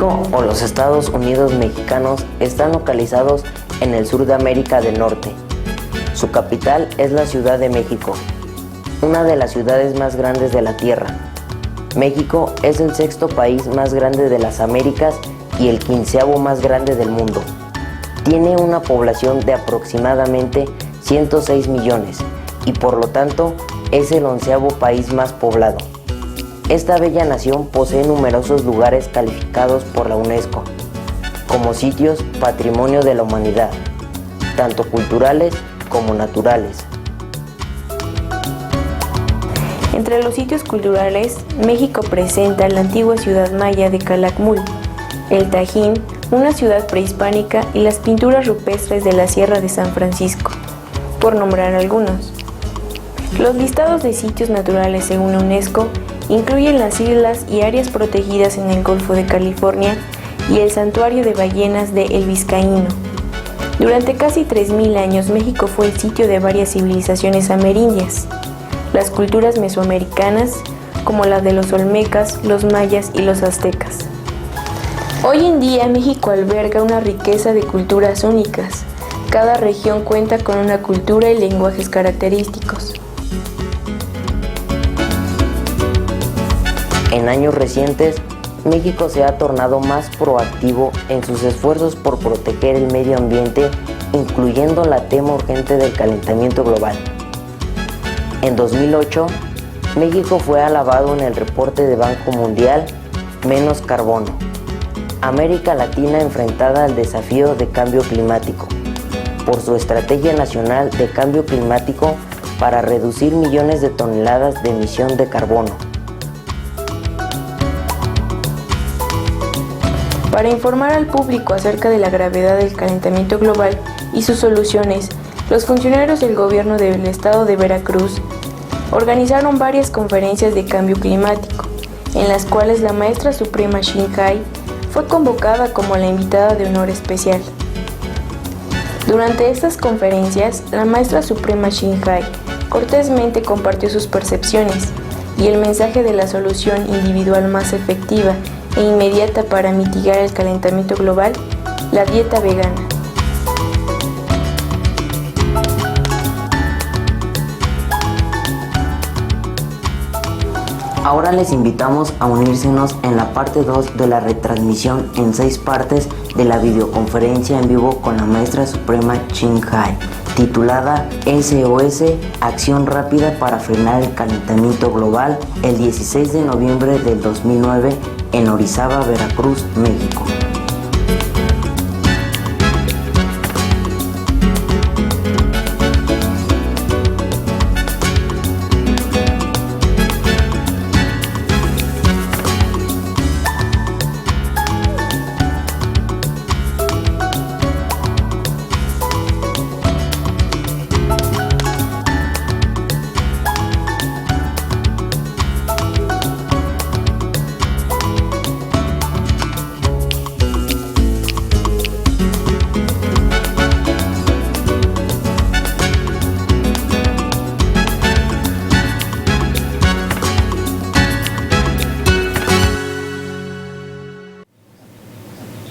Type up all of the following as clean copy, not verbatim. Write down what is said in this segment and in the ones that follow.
México o los Estados Unidos mexicanos están localizados en el sur de América del Norte. Su capital es la Ciudad de México, una de las ciudades más grandes de la Tierra. México es el sexto país más grande de las Américas y el 15º más grande del mundo. Tiene una población de aproximadamente 106 millones y por lo tanto es el 11º país más poblado. Esta bella nación posee numerosos lugares calificados por la UNESCO como sitios Patrimonio de la Humanidad, tanto culturales como naturales. Entre los sitios culturales, México presenta la antigua ciudad maya de Calakmul, el Tajín, una ciudad prehispánica y las pinturas rupestres de la Sierra de San Francisco, por nombrar algunos. Los listados de sitios naturales según la UNESCO incluyen las islas y áreas protegidas en el Golfo de California y el santuario de ballenas de El Vizcaíno. Durante casi 3.000 años, México fue el sitio de varias civilizaciones amerindias. Las culturas mesoamericanas, como la de los olmecas, los mayas y los aztecas. Hoy en día, México alberga una riqueza de culturas únicas. Cada región cuenta con una cultura y lenguajes característicos. En años recientes, México se ha tornado más proactivo en sus esfuerzos por proteger el medio ambiente, incluyendo la tema urgente del calentamiento global. En 2008, México fue alabado en el reporte de Banco Mundial Menos Carbono. América Latina enfrentada al desafío de cambio climático, por su Estrategia Nacional de Cambio Climático para reducir millones de toneladas de emisión de carbono. Para informar al público acerca de la gravedad del calentamiento global y sus soluciones, los funcionarios del gobierno del estado de Veracruz organizaron varias conferencias de cambio climático, en las cuales la maestra suprema Shinhai fue convocada como la invitada de honor especial. Durante estas conferencias, la maestra suprema Shinhai cortésmente compartió sus percepciones y el mensaje de la solución individual más efectiva e inmediata para mitigar el calentamiento global, la dieta vegana. Ahora les invitamos a unírsenos en la parte 2 de la retransmisión en 6 partes de la videoconferencia en vivo con la maestra suprema Shinhai, titulada SOS Acción Rápida para Frenar el Calentamiento Global, el 16 de noviembre del 2009 en Orizaba, Veracruz, México.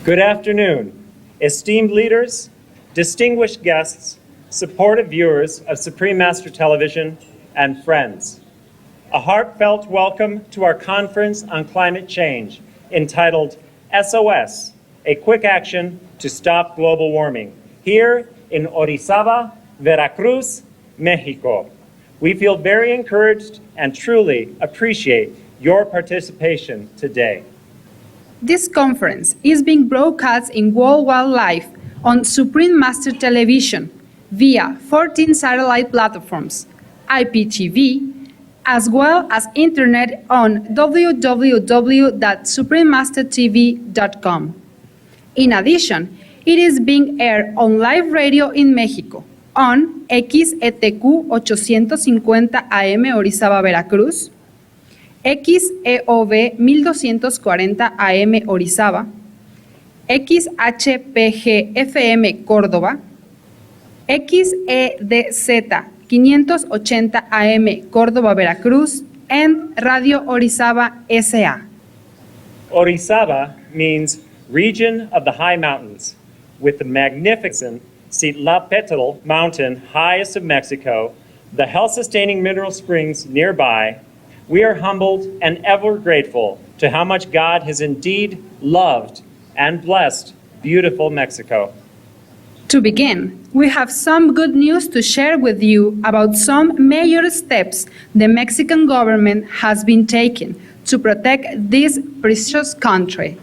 Good afternoon, esteemed leaders, distinguished guests, supportive viewers of Supreme Master Television, and friends. A heartfelt welcome to our conference on climate change entitled SOS, a quick action to stop global warming, here in Orizaba, Veracruz, Mexico. We feel very encouraged and truly appreciate your participation today. This conference is being broadcast in worldwide live on Supreme Master Television via 14 satellite platforms, IPTV, as well as internet on www.suprememastertv.com. In addition, it is being aired on live radio in Mexico on XETQ 850 AM Orizaba, Veracruz, XEOV 1240 AM Orizaba, XHPG FM Córdoba, XEDZ 580 AM Córdoba, Veracruz, and Radio Orizaba S.A. Orizaba means region of the high mountains, with the magnificent Citlapetl mountain, highest of Mexico, the health-sustaining mineral springs nearby. We are humbled and ever grateful to how much God has indeed loved and blessed beautiful Mexico. To begin, we have some good news to share with you about some major steps the Mexican government has been taking to protect this precious country.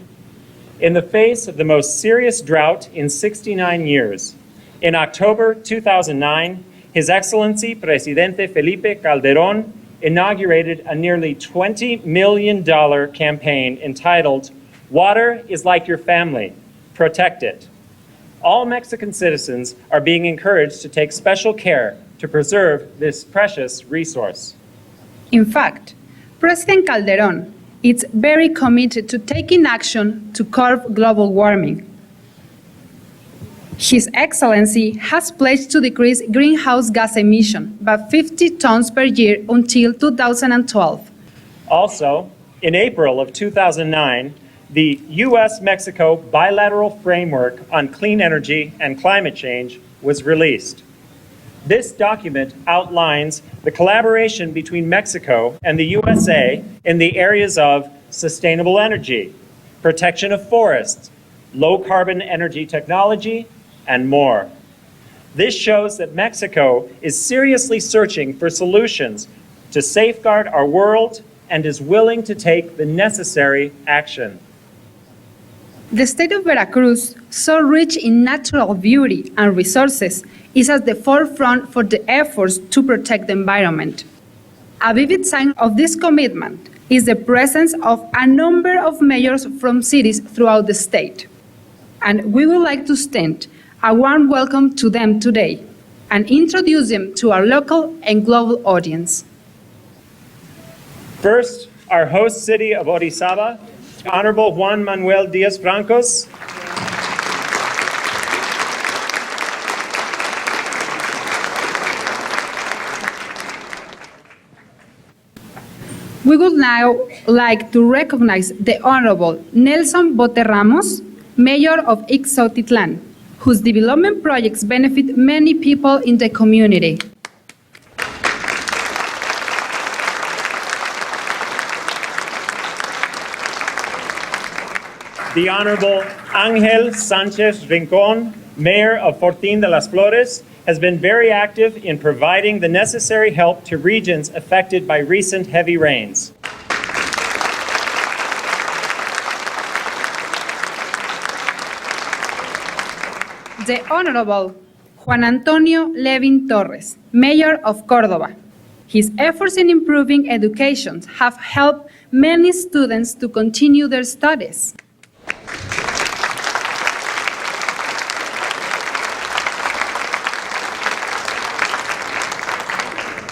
In the face of the most serious drought in 69 years, in October 2009, His Excellency Presidente Felipe Calderón inaugurated a nearly $20 million campaign entitled, "Water is like your family, protect it." All Mexican citizens are being encouraged to take special care to preserve this precious resource. In fact, President Calderón is very committed to taking action to curb global warming. His Excellency has pledged to decrease greenhouse gas emission by 50 tons per year until 2012. Also, in April of 2009, the U.S.-Mexico bilateral framework on clean energy and climate change was released. This document outlines the collaboration between Mexico and the USA in the areas of sustainable energy, protection of forests, low-carbon energy technology, and more. This shows that Mexico is seriously searching for solutions to safeguard our world and is willing to take the necessary action. The state of Veracruz, so rich in natural beauty and resources, is at the forefront for the efforts to protect the environment. A vivid sign of this commitment is the presence of a number of mayors from cities throughout the state. And we would like to extend a warm welcome to them today and introduce them to our local and global audience. First, our host city of Orizaba, Honorable Juan Manuel Diaz Francos. We would now like to recognize the Honorable Nelson Bote Ramos, Mayor of Ixautitlan, whose development projects benefit many people in the community. The Honorable Ángel Sánchez Rincón, Mayor of Fortín de las Flores, has been very active in providing the necessary help to regions affected by recent heavy rains. The Honorable Juan Antonio Levin Torres, Mayor of Córdoba. His efforts in improving education have helped many students to continue their studies.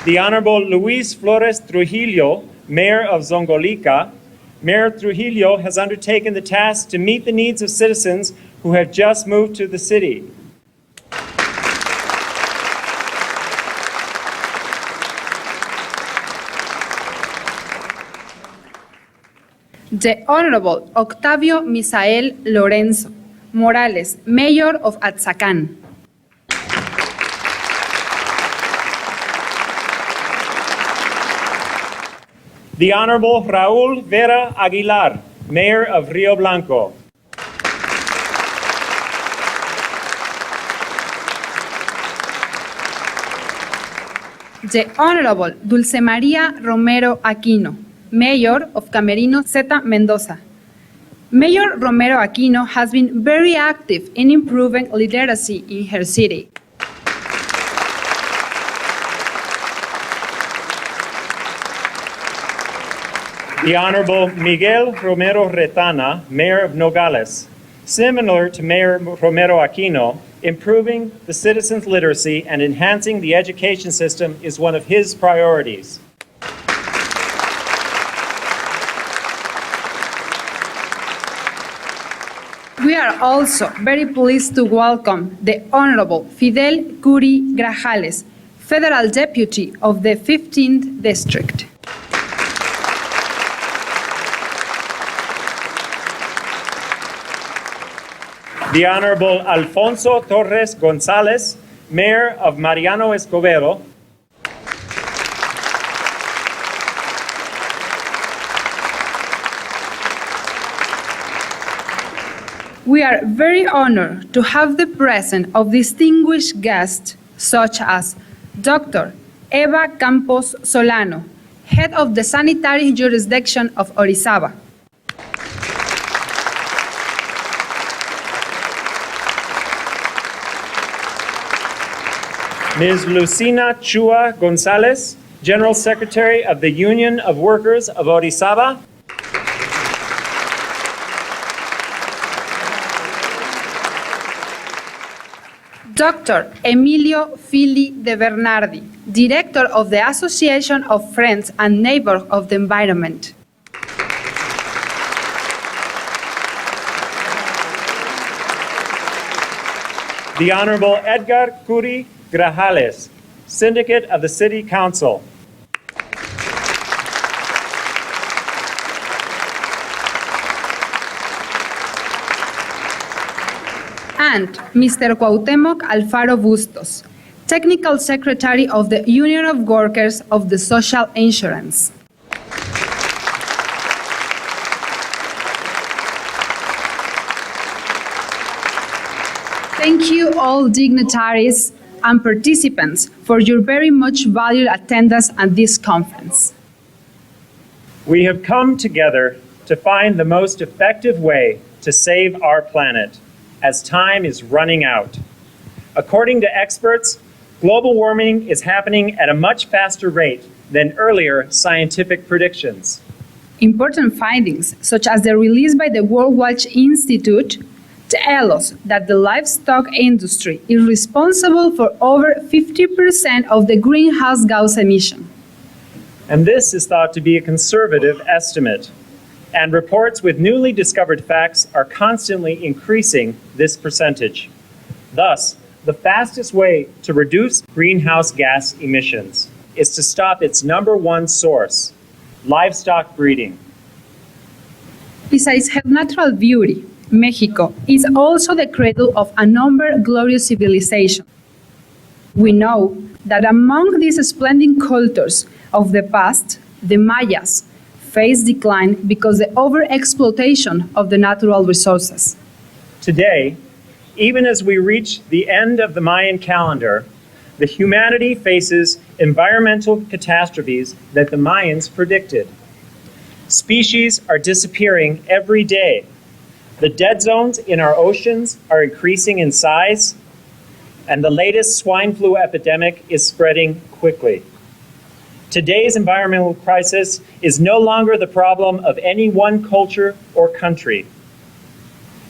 The Honorable Luis Flores Trujillo, Mayor of Zongolica. Mayor Trujillo has undertaken the task to meet the needs of citizens who have just moved to the city. The Honorable Octavio Misael Lorenzo Morales, Mayor of Atzacán. The Honorable Raúl Vera Aguilar, Mayor of Rio Blanco. The Honorable Dulce María Romero Aquino, Mayor of Camerino Zeta Mendoza. Mayor Romero Aquino has been very active in improving literacy in her city. The Honorable Miguel Romero Retana, Mayor of Nogales. Similar to Mayor Romero Aquino, improving the citizens' literacy and enhancing the education system is one of his priorities. We are also very pleased to welcome the Honorable Fidel Curi Grajales, Federal Deputy of the 15th District. The Honorable Alfonso Torres Gonzalez, Mayor of Mariano Escobedo. We are very honored to have the presence of distinguished guests such as Dr. Eva Campos Solano, Head of the Sanitary Jurisdiction of Orizaba. Ms. Lucina Chua Gonzalez, General Secretary of the Union of Workers of Orizaba. Dr. Emilio Fili de Bernardi, Director of the Association of Friends and Neighbors of the Environment. The Honorable Edgar Curi Grajales, Syndicate of the City Council. And Mr. Cuauhtémoc Alfaro Bustos, Technical Secretary of the Union of Workers of the Social Insurance. Thank you all dignitaries and participants for your very much valued attendance at this conference. We have come together to find the most effective way to save our planet, as time is running out. According to experts, global warming is happening at a much faster rate than earlier scientific predictions. Important findings, such as the release by the World Watch Institute, tell us that the livestock industry is responsible for over 50% of the greenhouse gas emission. And this is thought to be a conservative estimate. And reports with newly discovered facts are constantly increasing this percentage. Thus, the fastest way to reduce greenhouse gas emissions is to stop its number one source, livestock breeding. Besides her natural beauty, Mexico is also the cradle of a number of glorious civilizations. We know that among these splendid cultures of the past, the Mayas faced decline because of the overexploitation of the natural resources. Today, even as we reach the end of the Mayan calendar, the humanity faces environmental catastrophes that the Mayans predicted. Species are disappearing every day. The dead zones in our oceans are increasing in size, and the latest swine flu epidemic is spreading quickly. Today's environmental crisis is no longer the problem of any one culture or country.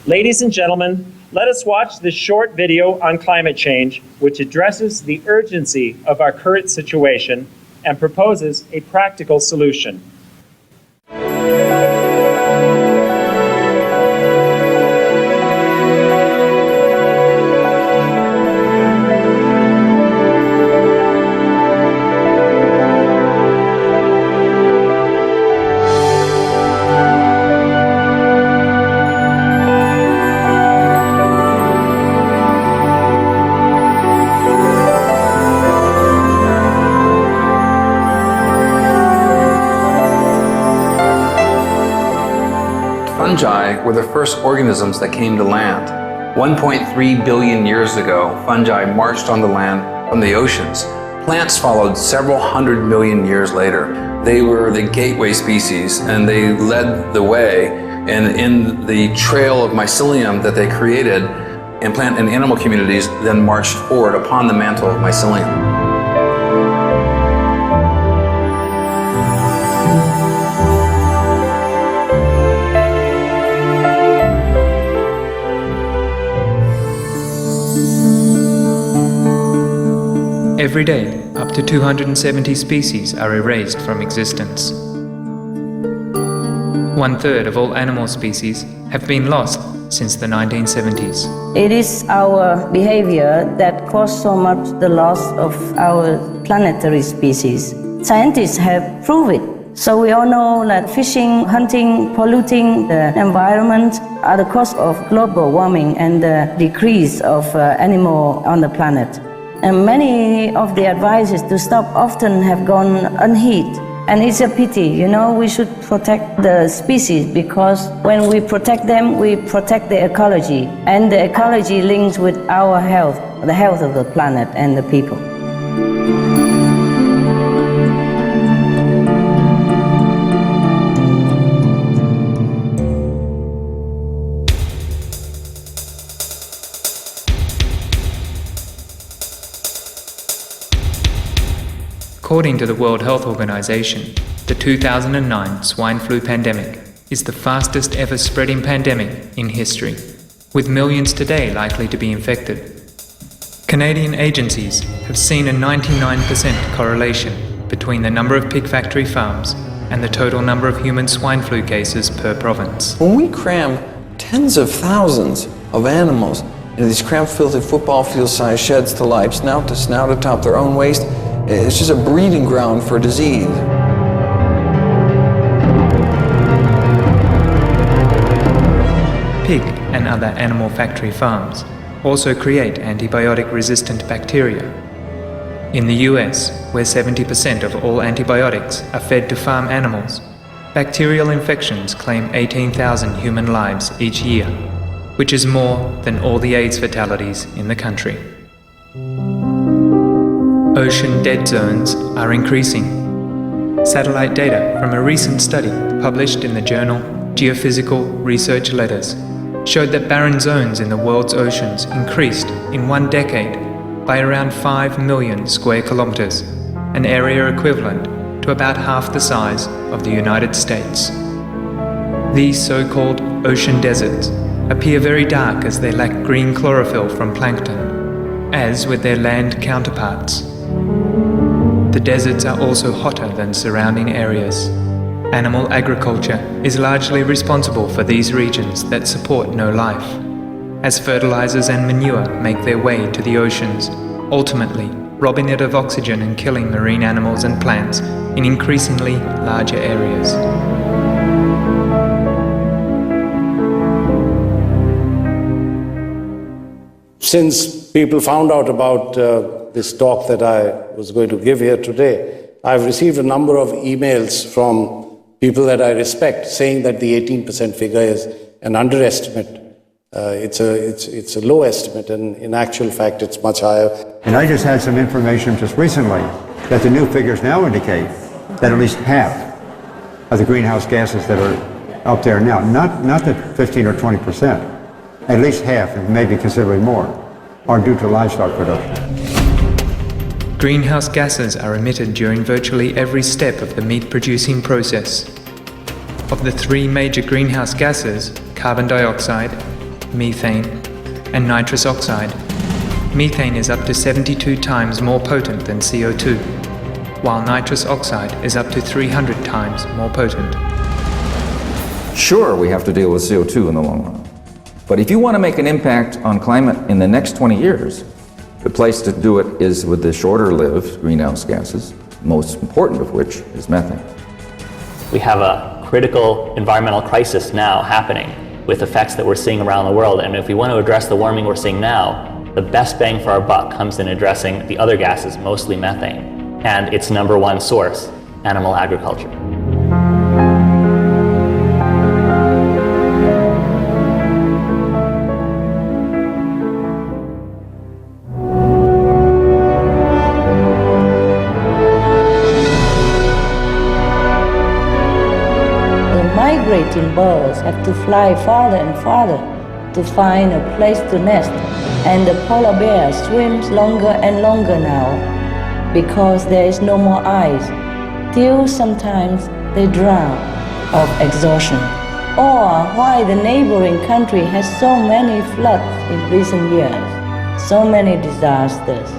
Ladies and gentlemen, let us watch this short video on climate change, which addresses the urgency of our current situation and proposes a practical solution. Fungi were the first organisms that came to land. 1.3 billion years ago, fungi marched on the land from the oceans. Plants followed several hundred million years later. They were the gateway species, and they led the way. And in the trail of mycelium that they created, and plant and animal communities then marched forward upon the mantle of mycelium. Every day, up to 270 species are erased from existence. 1/3 of all animal species have been lost since the 1970s. It is our behavior that caused so much the loss of our planetary species. Scientists have proved it So we all know that fishing, hunting, polluting the environment are the cause of global warming and the decrease of animal on the planet. And many of the advices to stop often have gone unheeded. And it's a pity, we should protect the species because when we protect them, we protect the ecology. And the ecology links with our health, the health of the planet and the people. According to the World Health Organization, the 2009 swine flu pandemic is the fastest ever spreading pandemic in history, with millions today likely to be infected. Canadian agencies have seen a 99% correlation between the number of pig factory farms and the total number of human swine flu cases per province. When we cram tens of thousands of animals into these cramped, filthy football field-sized sheds to lie snout to snout atop their own waste, it's just a breeding ground for disease. Pig and other animal factory farms also create antibiotic-resistant bacteria. In the US, where 70% of all antibiotics are fed to farm animals, bacterial infections claim 18,000 human lives each year, which is more than all the AIDS fatalities in the country. Ocean dead zones are increasing. Satellite data from a recent study published in the journal Geophysical Research Letters showed that barren zones in the world's oceans increased in 1 decade by around 5 million square kilometers, an area equivalent to about half the size of the United States. These so-called ocean deserts appear very dark as they lack green chlorophyll from plankton, as with their land counterparts. The deserts are also hotter than surrounding areas. Animal agriculture is largely responsible for these regions that support no life, as fertilizers and manure make their way to the oceans, ultimately robbing it of oxygen and killing marine animals and plants in increasingly larger areas. Since people found out about this talk that I was going to give here today, I've received a number of emails from people that I respect saying that the 18% figure is an underestimate. It's a low estimate, and in actual fact, it's much higher. And I just had some information just recently that the new figures now indicate that at least half of the greenhouse gases that are up there now, not the 15 or 20%, at least half, and maybe considerably more, are due to livestock production. Greenhouse gases are emitted during virtually every step of the meat-producing process. Of the 3 major greenhouse gases, carbon dioxide, methane, and nitrous oxide, methane is up to 72 times more potent than CO2, while nitrous oxide is up to 300 times more potent. Sure, we have to deal with CO2 in the long run. But if you want to make an impact on climate in the next 20 years, the place to do it is with the shorter-lived greenhouse gases, most important of which is methane. We have a critical environmental crisis now happening with effects that we're seeing around the world, and if we want to address the warming we're seeing now, the best bang for our buck comes in addressing the other gases, mostly methane, and its number one source, animal agriculture. Migrating birds have to fly farther and farther to find a place to nest, and the polar bear swims longer and longer now because there is no more ice, till sometimes they drown of exhaustion. Or why the neighboring country has so many floods in recent years, so many disasters,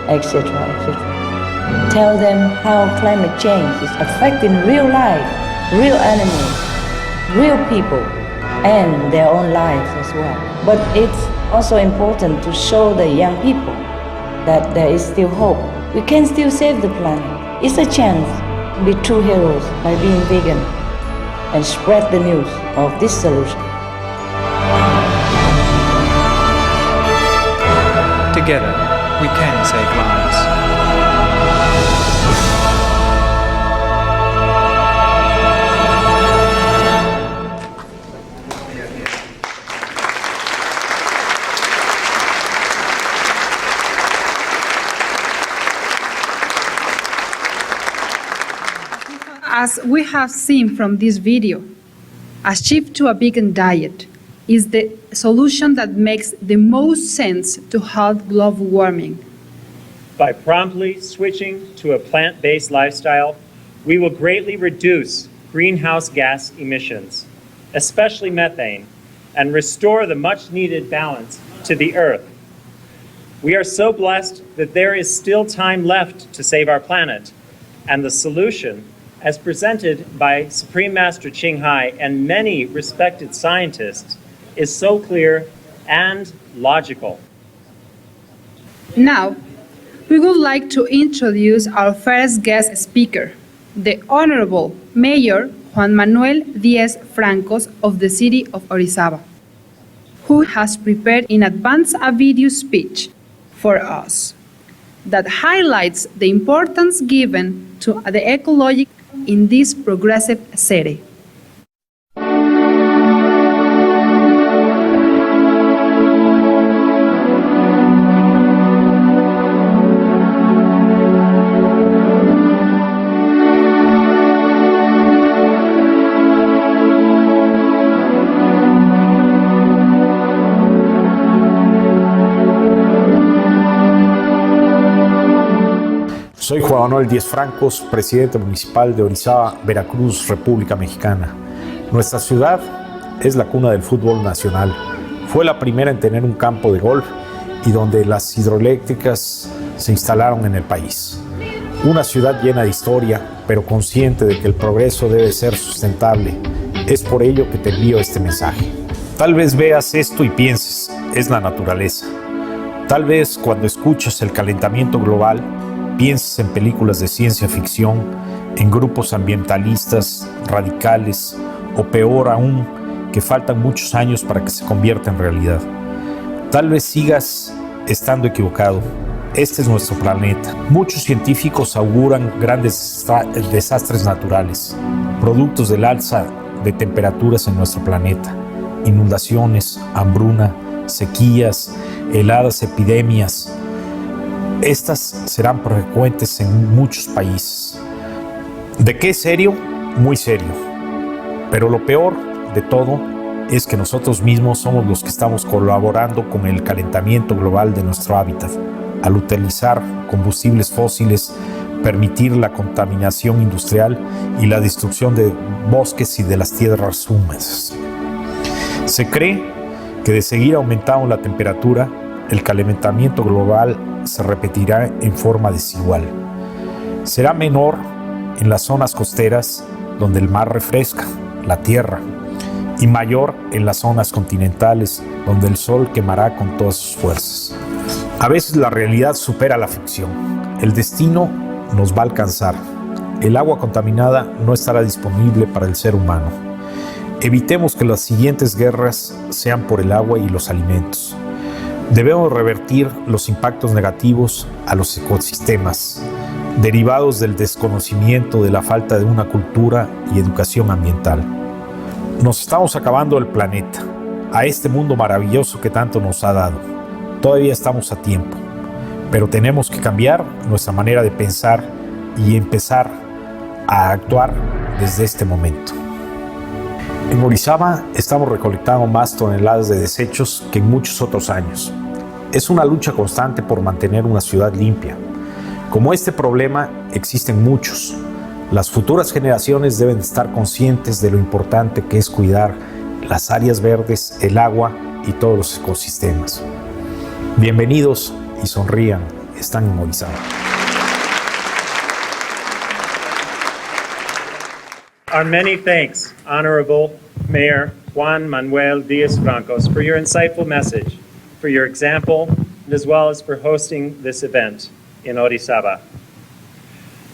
etc., etc. Tell them how climate change is affecting real life, real animals, real people, and their own lives as well. But it's also important to show the young people that there is still hope. We can still save the planet. It's a chance be true heroes by being vegan and spread the news of this solution. Together, we can save lives. As we have seen from this video, a shift to a vegan diet is the solution that makes the most sense to halt global warming. By promptly switching to a plant-based lifestyle, we will greatly reduce greenhouse gas emissions, especially methane, and restore the much-needed balance to the Earth. We are so blessed that there is still time left to save our planet, and the solution, as presented by Supreme Master Ching Hai and many respected scientists, is so clear and logical. Now, we would like to introduce our first guest speaker, the Honorable Mayor Juan Manuel Díaz Francos of the city of Orizaba, who has prepared in advance a video speech for us that highlights the importance given to the ecology in this progressive city. Soy Juan Manuel Díaz Francos, presidente municipal de Orizaba, Veracruz, República Mexicana. Nuestra ciudad es la cuna del fútbol nacional. Fue la primera en tener un campo de golf y donde las hidroeléctricas se instalaron en el país. Una ciudad llena de historia, pero consciente de que el progreso debe ser sustentable. Es por ello que te envío este mensaje. Tal vez veas esto y pienses, es la naturaleza. Tal vez cuando escuchas el calentamiento global, pienses en películas de ciencia ficción, en grupos ambientalistas, radicales, o peor aún, que faltan muchos años para que se convierta en realidad. Tal vez sigas estando equivocado. Este es nuestro planeta. Muchos científicos auguran grandes desastres naturales, productos del alza de temperaturas en nuestro planeta, inundaciones, hambruna, sequías, heladas, epidemias. Estas serán frecuentes en muchos países. ¿De qué es serio? Muy serio. Pero lo peor de todo es que nosotros mismos somos los que estamos colaborando con el calentamiento global de nuestro hábitat, al utilizar combustibles fósiles, permitir la contaminación industrial y la destrucción de bosques y de las tierras húmedas. Se cree que de seguir aumentando la temperatura, el calentamiento global se repetirá en forma desigual. Será menor en las zonas costeras donde el mar refresca la tierra y mayor en las zonas continentales donde el sol quemará con todas sus fuerzas. A veces la realidad supera la ficción. El destino nos va a alcanzar. El agua contaminada no estará disponible para el ser humano. Evitemos que las siguientes guerras sean por el agua y los alimentos. Debemos revertir los impactos negativos a los ecosistemas, derivados del desconocimiento de la falta de una cultura y educación ambiental. Nos estamos acabando el planeta, a este mundo maravilloso que tanto nos ha dado. Todavía estamos a tiempo, pero tenemos que cambiar nuestra manera de pensar y empezar a actuar desde este momento. En Orizaba estamos recolectando más toneladas de desechos que en muchos otros años. Es una lucha constante por mantener una ciudad limpia. Como este problema, existen muchos. Las futuras generaciones deben estar conscientes de lo importante que es cuidar las áreas verdes, el agua y todos los ecosistemas. Bienvenidos y sonrían, están en Orizaba. Our many thanks, Honorable Mayor Juan Manuel Díaz Francos, for your insightful message, for your example, as well as for hosting this event in Orizaba.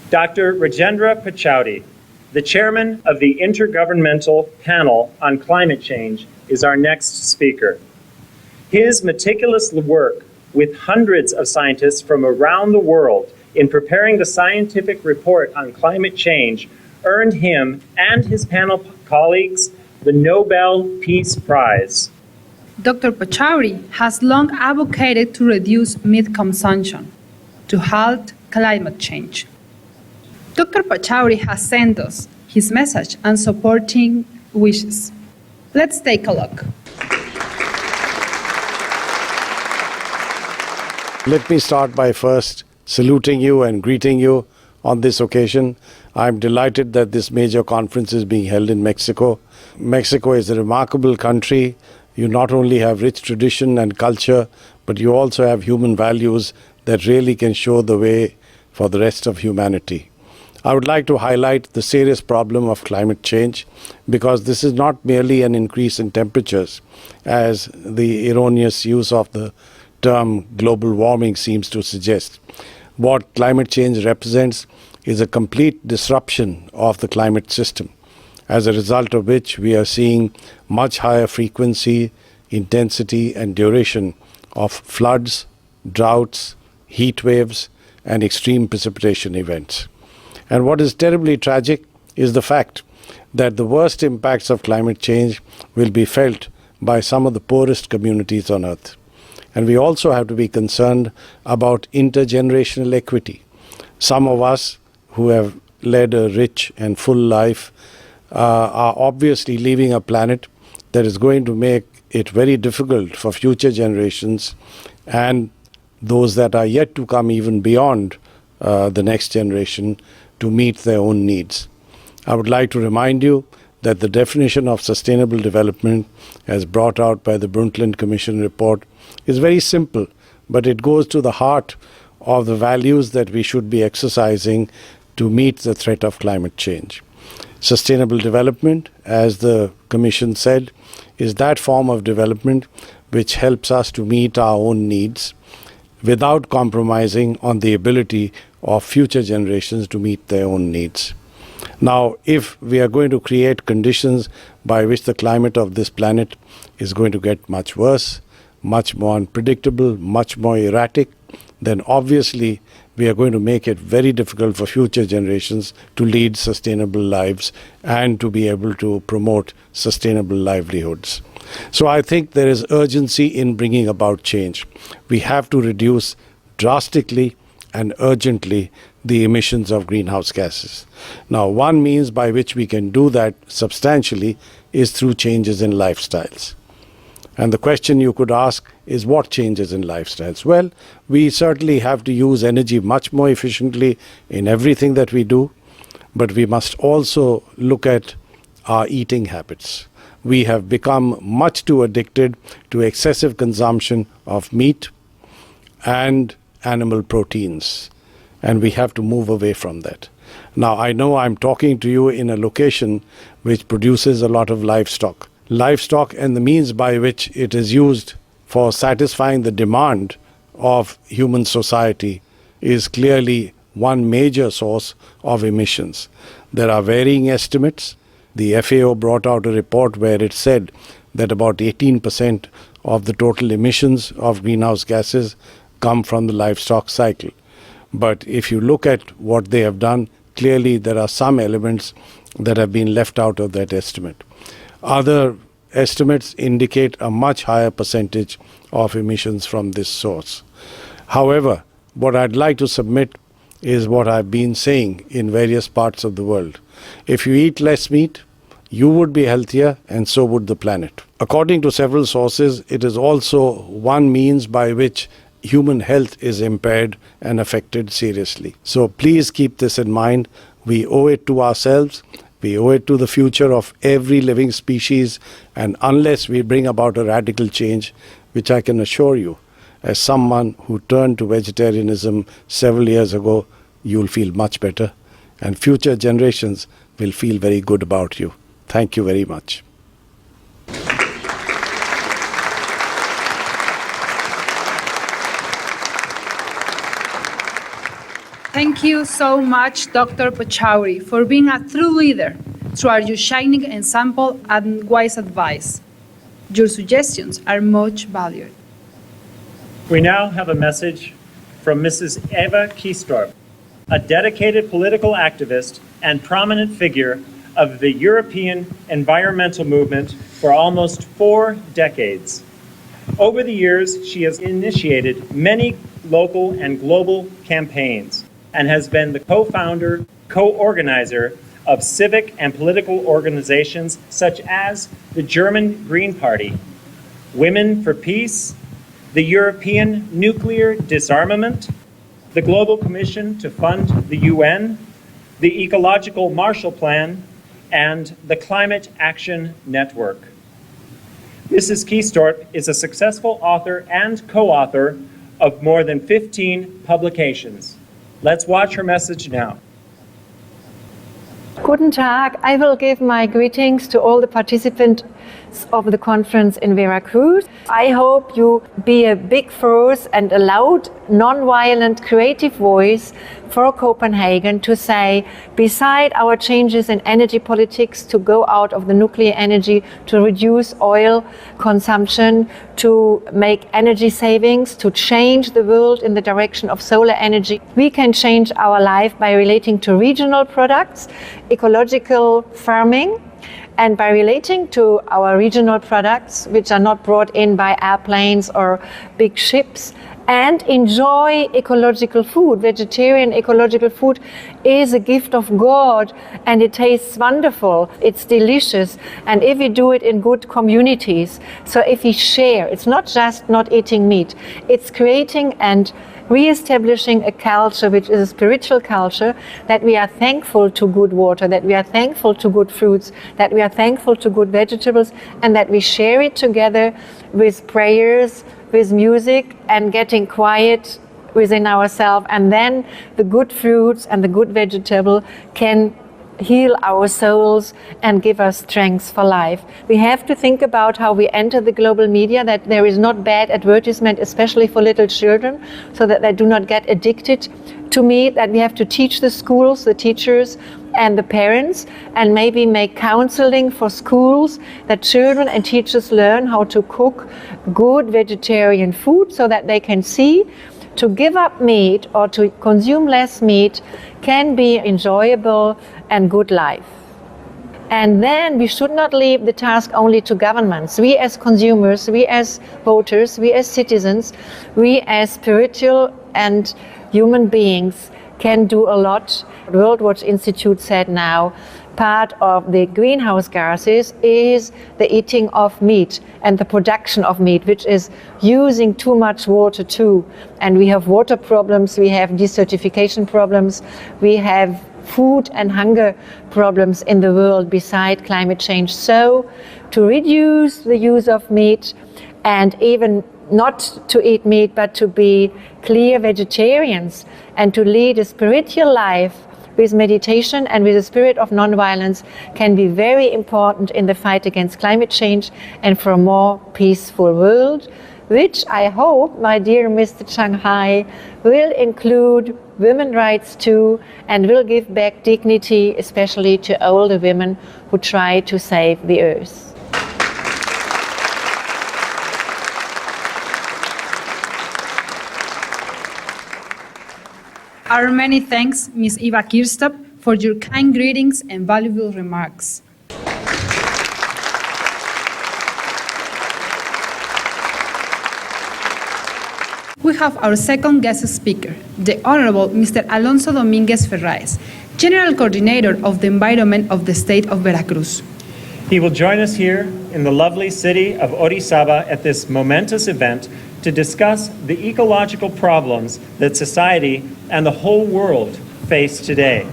Dr. Rajendra Pachauri, the chairman of the Intergovernmental Panel on Climate Change, is our next speaker. His meticulous work with hundreds of scientists from around the world in preparing the scientific report on climate change earned him and his panel colleagues the Nobel Peace Prize. Dr. Pachauri has long advocated to reduce meat consumption, to halt climate change. Dr. Pachauri has sent us his message and supporting wishes. Let's take a look. Let me start by first saluting you and greeting you on this occasion. I'm delighted that this major conference is being held in Mexico. Mexico is a remarkable country. You not only have rich tradition and culture, but you also have human values that really can show the way for the rest of humanity. I would like to highlight the serious problem of climate change, because this is not merely an increase in temperatures, as the erroneous use of the term global warming seems to suggest. What climate change represents is a complete disruption of the climate system, as a result of which we are seeing much higher frequency, intensity, and duration of floods, droughts, heat waves, and extreme precipitation events. And what is terribly tragic is the fact that the worst impacts of climate change will be felt by some of the poorest communities on Earth. And we also have to be concerned about intergenerational equity. Some of us who have led a rich and full life are obviously leaving a planet that is going to make it very difficult for future generations and those that are yet to come even beyond the next generation to meet their own needs. I would like to remind you that the definition of sustainable development, as brought out by the Brundtland Commission report, is very simple, but it goes to the heart of the values that we should be exercising to meet the threat of climate change. Sustainable development, as the Commission said, is that form of development which helps us to meet our own needs without compromising on the ability of future generations to meet their own needs. Now, if we are going to create conditions by which the climate of this planet is going to get much worse, much more unpredictable, much more erratic, then obviously we are going to make it very difficult for future generations to lead sustainable lives and to be able to promote sustainable livelihoods. So I think there is urgency in bringing about change. We have to reduce drastically and urgently the emissions of greenhouse gases. Now, one means by which we can do that substantially is through changes in lifestyles. And the question you could ask is, what changes in lifestyles? Well, we certainly have to use energy much more efficiently in everything that we do, but we must also look at our eating habits. We have become much too addicted to excessive consumption of meat and animal proteins, and we have to move away from that. Now, I know I'm talking to you in a location which produces a lot of livestock. Livestock and the means by which it is used for satisfying the demand of human society is clearly one major source of emissions. There are varying estimates. The FAO brought out a report where it said that about 18% of the total emissions of greenhouse gases come from the livestock cycle. But if you look at what they have done, clearly there are some elements that have been left out of that estimate. Other estimates indicate a much higher percentage of emissions from this source. However, what I'd like to submit is what I've been saying in various parts of the world. If you eat less meat, you would be healthier, and so would the planet. According to several sources, it is also one means by which human health is impaired and affected seriously. So please keep this in mind. We owe it to ourselves. We owe it to the future of every living species, and unless we bring about a radical change, which I can assure you, as someone who turned to vegetarianism several years ago, you'll feel much better, and future generations will feel very good about you. Thank you very much. Thank you so much, Dr. Pachauri, for being a true leader through your shining example and wise advice. Your suggestions are much valued. We now have a message from Mrs. Eva Kiestorp, a dedicated political activist and prominent figure of the European environmental movement for almost 4 decades. Over the years, she has initiated many local and global campaigns and has been the co-founder, co-organizer of civic and political organizations such as the German Green Party, Women for Peace, the European Nuclear Disarmament, the Global Commission to Fund the UN, the Ecological Marshall Plan, and the Climate Action Network. Mrs. Kiestorp is a successful author and co-author of more than 15 publications. Let's watch her message now. Guten Tag. I will give my greetings to all the participants of the conference in Veracruz. I hope you be a big force and a loud, non-violent, creative voice for Copenhagen to say, beside our changes in energy politics to go out of the nuclear energy, to reduce oil consumption, to make energy savings, to change the world in the direction of solar energy, we can change our life by relating to regional products, ecological farming, and by relating to our regional products, which are not brought in by airplanes or big ships, and enjoy ecological food. Vegetarian ecological food is a gift of God, and it tastes wonderful, it's delicious, and if we do it in good communities, so if we share, it's not just not eating meat, it's creating and re-establishing a culture which is a spiritual culture, that we are thankful to good water, that we are thankful to good fruits, that we are thankful to good vegetables, and that we share it together with prayers, with music, and getting quiet within ourselves, and then the good fruits and the good vegetable can heal our souls and give us strength for life. We have to think about how we enter the global media, that there is not bad advertisement, especially for little children, so that they do not get addicted to meat, that we have to teach the schools, the teachers, and the parents, and maybe make counseling for schools, that children and teachers learn how to cook good vegetarian food so that they can see to give up meat or to consume less meat can be enjoyable and good life. And then we should not leave the task only to governments. We as consumers, we as voters, we as citizens, we as spiritual and human beings can do a lot. The World Watch Institute said now, part of the greenhouse gases is the eating of meat and the production of meat, which is using too much water too. And we have water problems, we have desertification problems, we have food and hunger problems in the world beside climate change. So to reduce the use of meat, and even not to eat meat but to be clear vegetarians and to lead a spiritual life with meditation and with a spirit of non-violence, can be very important in the fight against climate change and for a more peaceful world, which I hope, my dear Mr. Shanghai, will include women's rights too, and will give back dignity, especially to older women who try to save the earth. Our many thanks, Ms. Eva Kiestorp, for your kind greetings and valuable remarks. We have our second guest speaker, the Honorable Mr. Alonso Domínguez Ferraez, General Coordinator of the Environment of the State of Veracruz. He will join us here in the lovely city of Orizaba at this momentous event to discuss the ecological problems that society and the whole world face today.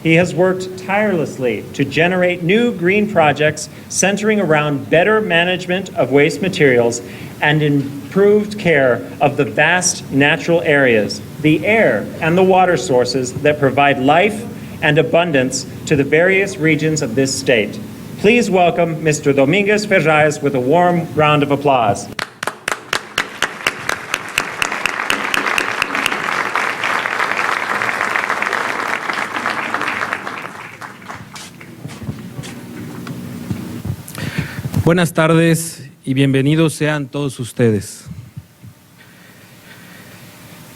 He has worked tirelessly to generate new green projects centering around better management of waste materials and improved care of the vast natural areas, the air and the water sources that provide life and abundance to the various regions of this state. Please welcome Mr. Domínguez Ferraez with a warm round of applause. Buenas tardes y bienvenidos sean todos ustedes.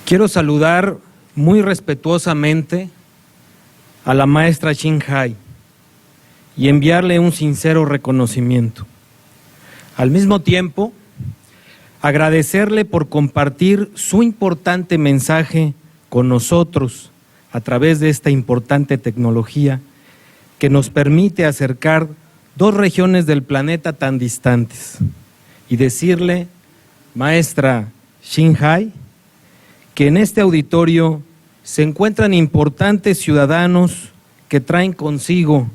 Quiero saludar muy respetuosamente a la maestra Xin Hai y enviarle un sincero reconocimiento. Al mismo tiempo, agradecerle por compartir su importante mensaje con nosotros a través de esta importante tecnología que nos permite acercar dos regiones del planeta tan distantes y decirle, maestra Xin Hai, que en este auditorio se encuentran importantes ciudadanos que traen consigo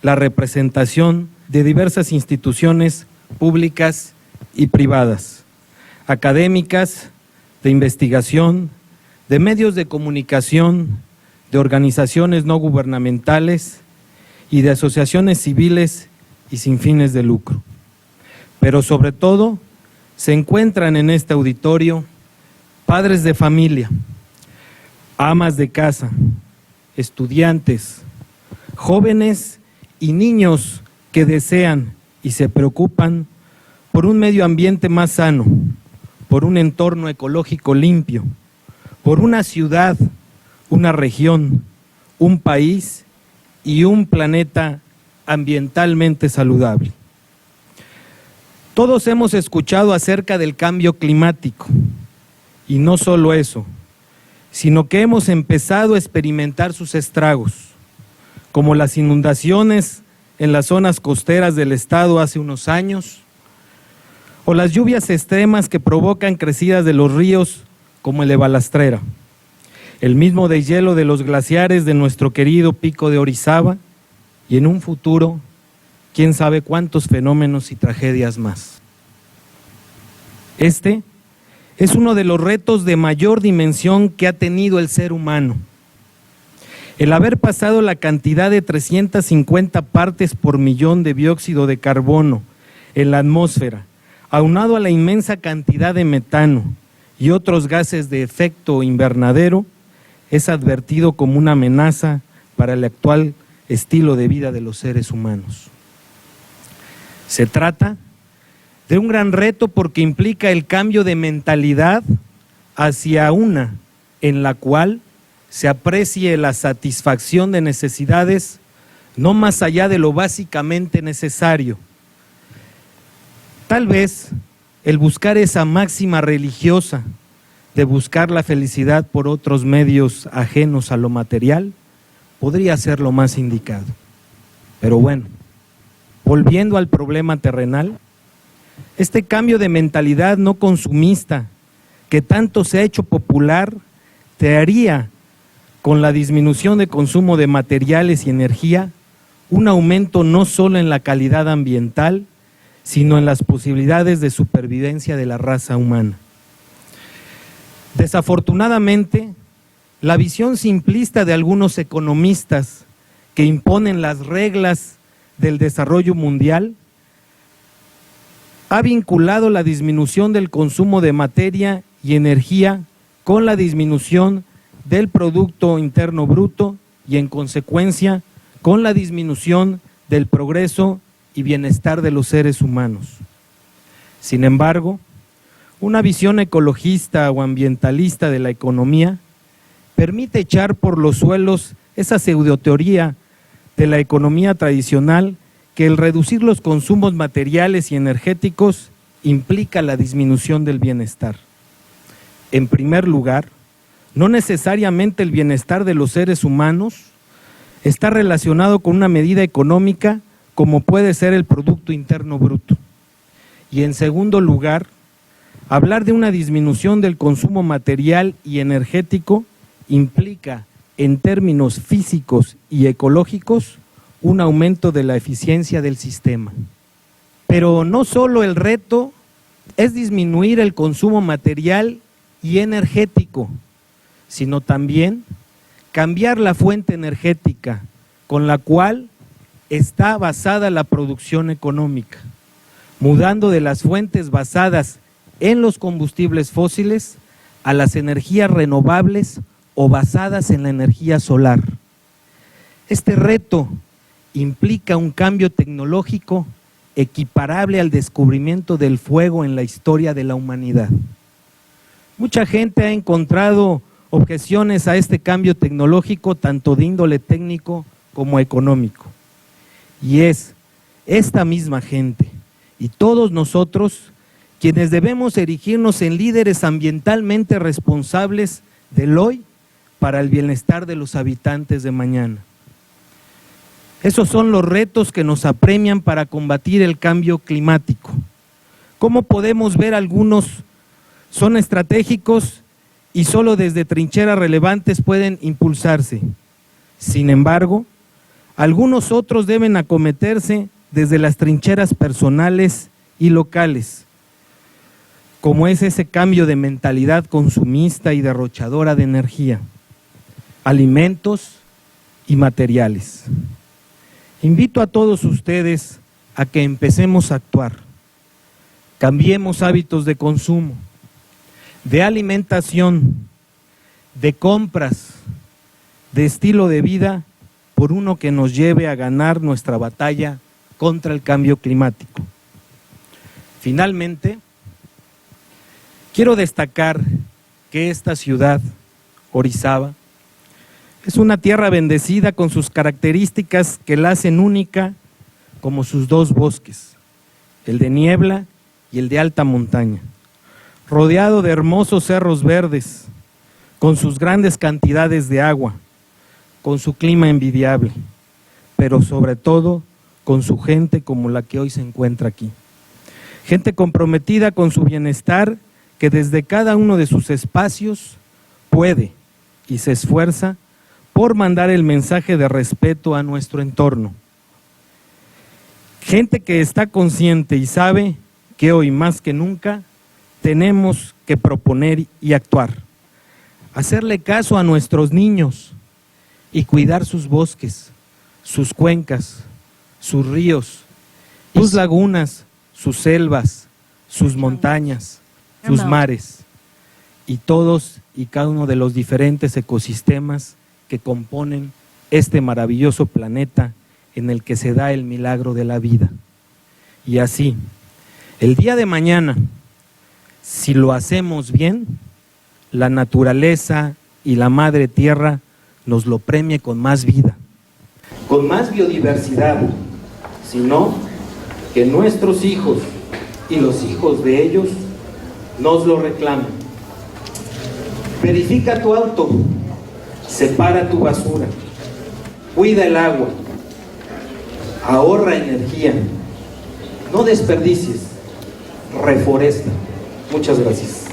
la representación de diversas instituciones públicas y privadas, académicas, de investigación, de medios de comunicación, de organizaciones no gubernamentales y de asociaciones civiles y sin fines de lucro. Pero sobre todo, se encuentran en este auditorio padres de familia, amas de casa, estudiantes, jóvenes y niños que desean y se preocupan por un medio ambiente más sano, por un entorno ecológico limpio, por una ciudad, una región, un país y un planeta ambientalmente saludable. Todos hemos escuchado acerca del cambio climático y no solo eso, sino que hemos empezado a experimentar sus estragos, como las inundaciones en las zonas costeras del estado hace unos años, o las lluvias extremas que provocan crecidas de los ríos como el de Balastrera, el mismo deshielo de los glaciares de nuestro querido pico de Orizaba, y en un futuro, quién sabe cuántos fenómenos y tragedias más. Este es uno de los retos de mayor dimensión que ha tenido el ser humano. El haber pasado la cantidad de 350 partes por millón de dióxido de carbono en la atmósfera, aunado a la inmensa cantidad de metano y otros gases de efecto invernadero, es advertido como una amenaza para el actual estilo de vida de los seres humanos. Se trata de un gran reto porque implica el cambio de mentalidad hacia una en la cual se aprecie la satisfacción de necesidades no más allá de lo básicamente necesario. Tal vez el buscar esa máxima religiosa de buscar la felicidad por otros medios ajenos a lo material podría ser lo más indicado. Pero bueno, volviendo al problema terrenal, este cambio de mentalidad no consumista que tanto se ha hecho popular traería con la disminución de consumo de materiales y energía un aumento no solo en la calidad ambiental, sino en las posibilidades de supervivencia de la raza humana. Desafortunadamente, la visión simplista de algunos economistas que imponen las reglas del desarrollo mundial ha vinculado la disminución del consumo de materia y energía con la disminución del Producto Interno Bruto y en consecuencia con la disminución del progreso y bienestar de los seres humanos. Sin embargo, una visión ecologista o ambientalista de la economía permite echar por los suelos esa pseudoteoría de la economía tradicional que el reducir los consumos materiales y energéticos implica la disminución del bienestar. En primer lugar, no necesariamente el bienestar de los seres humanos está relacionado con una medida económica como puede ser el Producto Interno Bruto. Y en segundo lugar, hablar de una disminución del consumo material y energético implica, en términos físicos y ecológicos, un aumento de la eficiencia del sistema. Pero no solo el reto es disminuir el consumo material y energético, sino también cambiar la fuente energética con la cual está basada la producción económica, mudando de las fuentes basadas en los combustibles fósiles a las energías renovables o basadas en la energía solar. Este reto implica un cambio tecnológico equiparable al descubrimiento del fuego en la historia de la humanidad. Mucha gente ha encontrado objeciones a este cambio tecnológico, tanto de índole técnico como económico. Y es esta misma gente y todos nosotros quienes debemos erigirnos en líderes ambientalmente responsables del hoy para el bienestar de los habitantes de mañana. Esos son los retos que nos apremian para combatir el cambio climático. Como podemos ver, algunos son estratégicos y solo desde trincheras relevantes pueden impulsarse. Sin embargo, algunos otros deben acometerse desde las trincheras personales y locales, como es ese cambio de mentalidad consumista y derrochadora de energía, alimentos y materiales. Invito a todos ustedes a que empecemos a actuar, cambiemos hábitos de consumo, de alimentación, de compras, de estilo de vida, por uno que nos lleve a ganar nuestra batalla contra el cambio climático. Finalmente, quiero destacar que esta ciudad, Orizaba, es una tierra bendecida con sus características que la hacen única, como sus dos bosques, el de niebla y el de alta montaña, rodeado de hermosos cerros verdes, con sus grandes cantidades de agua, con su clima envidiable, pero sobre todo con su gente como la que hoy se encuentra aquí. Gente comprometida con su bienestar, que desde cada uno de sus espacios puede y se esfuerza por mandar el mensaje de respeto a nuestro entorno. Gente que está consciente y sabe que hoy más que nunca tenemos que proponer y actuar, hacerle caso a nuestros niños y cuidar sus bosques, sus cuencas, sus ríos, sus lagunas, sus selvas, sus montañas, sus mares y todos y cada uno de los diferentes ecosistemas que componen este maravilloso planeta en el que se da el milagro de la vida. Y así, el día de mañana, si lo hacemos bien, la naturaleza y la madre tierra nos lo premie con más vida, con más biodiversidad, sino que nuestros hijos y los hijos de ellos nos lo reclamen. Verifica tu auto, separa tu basura, cuida el agua, ahorra energía, no desperdicies, reforesta. Muchas gracias.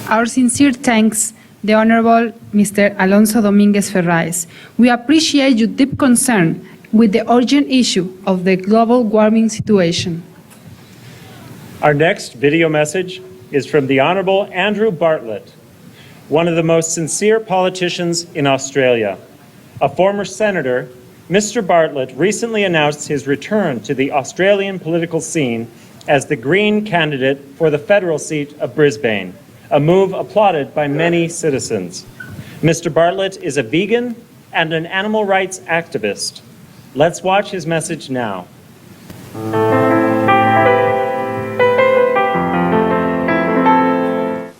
Our sincere thanks, the Honorable Mr. Alonso Dominguez Ferraez. We appreciate your deep concern with the urgent issue of the global warming situation. Our next video message is from the Honorable Andrew Bartlett, one of the most sincere politicians in Australia. A former senator, Mr. Bartlett recently announced his return to the Australian political scene as the Green candidate for the federal seat of Brisbane, a move applauded by many citizens. Mr. Bartlett is a vegan and an animal rights activist. Let's watch his message now.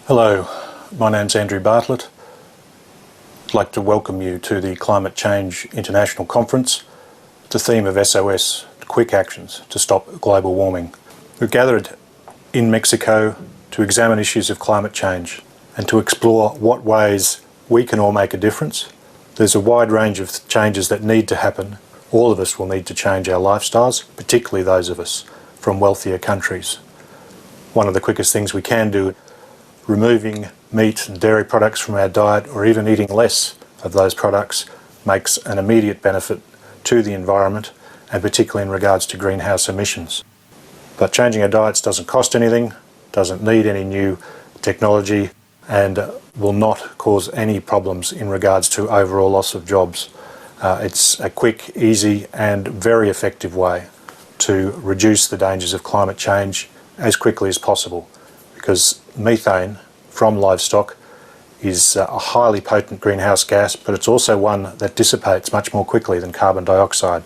Hello, my name's Andrew Bartlett. I'd like to welcome you to the Climate Change International Conference. The theme of SOS, quick actions to stop global warming. We've gathered in Mexico to examine issues of climate change and to explore what ways we can all make a difference. There's a wide range of changes that need to happen. All of us will need to change our lifestyles, particularly those of us from wealthier countries. One of the quickest things we can do, removing meat and dairy products from our diet, or even eating less of those products, makes an immediate benefit to the environment, and particularly in regards to greenhouse emissions. But changing our diets doesn't cost anything, doesn't need any new technology, and will not cause any problems in regards to overall loss of jobs. It's a quick, easy and very effective way to reduce the dangers of climate change as quickly as possible, because methane from livestock is a highly potent greenhouse gas, but it's also one that dissipates much more quickly than carbon dioxide.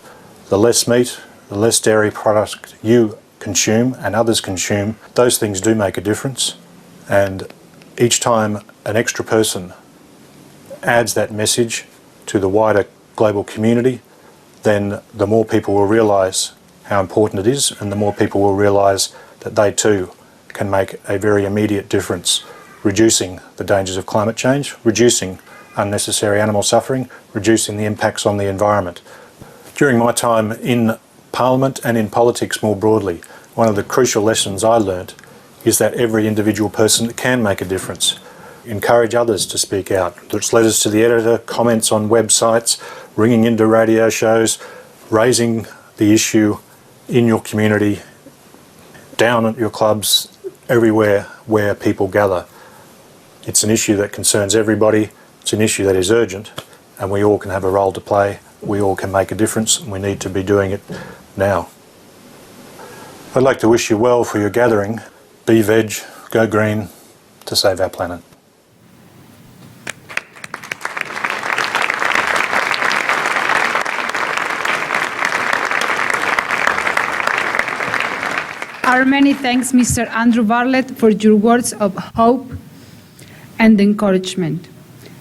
The less meat, the less dairy product you consume and others consume, those things do make a difference. And each time an extra person adds that message to the wider global community, then the more people will realise how important it is, and the more people will realise that they too can make a very immediate difference, reducing the dangers of climate change, reducing unnecessary animal suffering, reducing the impacts on the environment. During my time in Parliament and in politics more broadly, one of the crucial lessons I learnt is that every individual person can make a difference. Encourage others to speak out. It's letters to the editor, comments on websites, ringing into radio shows, raising the issue in your community, down at your clubs, everywhere where people gather. It's an issue that concerns everybody, it's an issue that is urgent, and we all can have a role to play, we all can make a difference, and we need to be doing it now. I'd like to wish you well for your gathering. Be veg, go green, to save our planet. Our many thanks, Mr. Andrew Bartlett, for your words of hope and encouragement.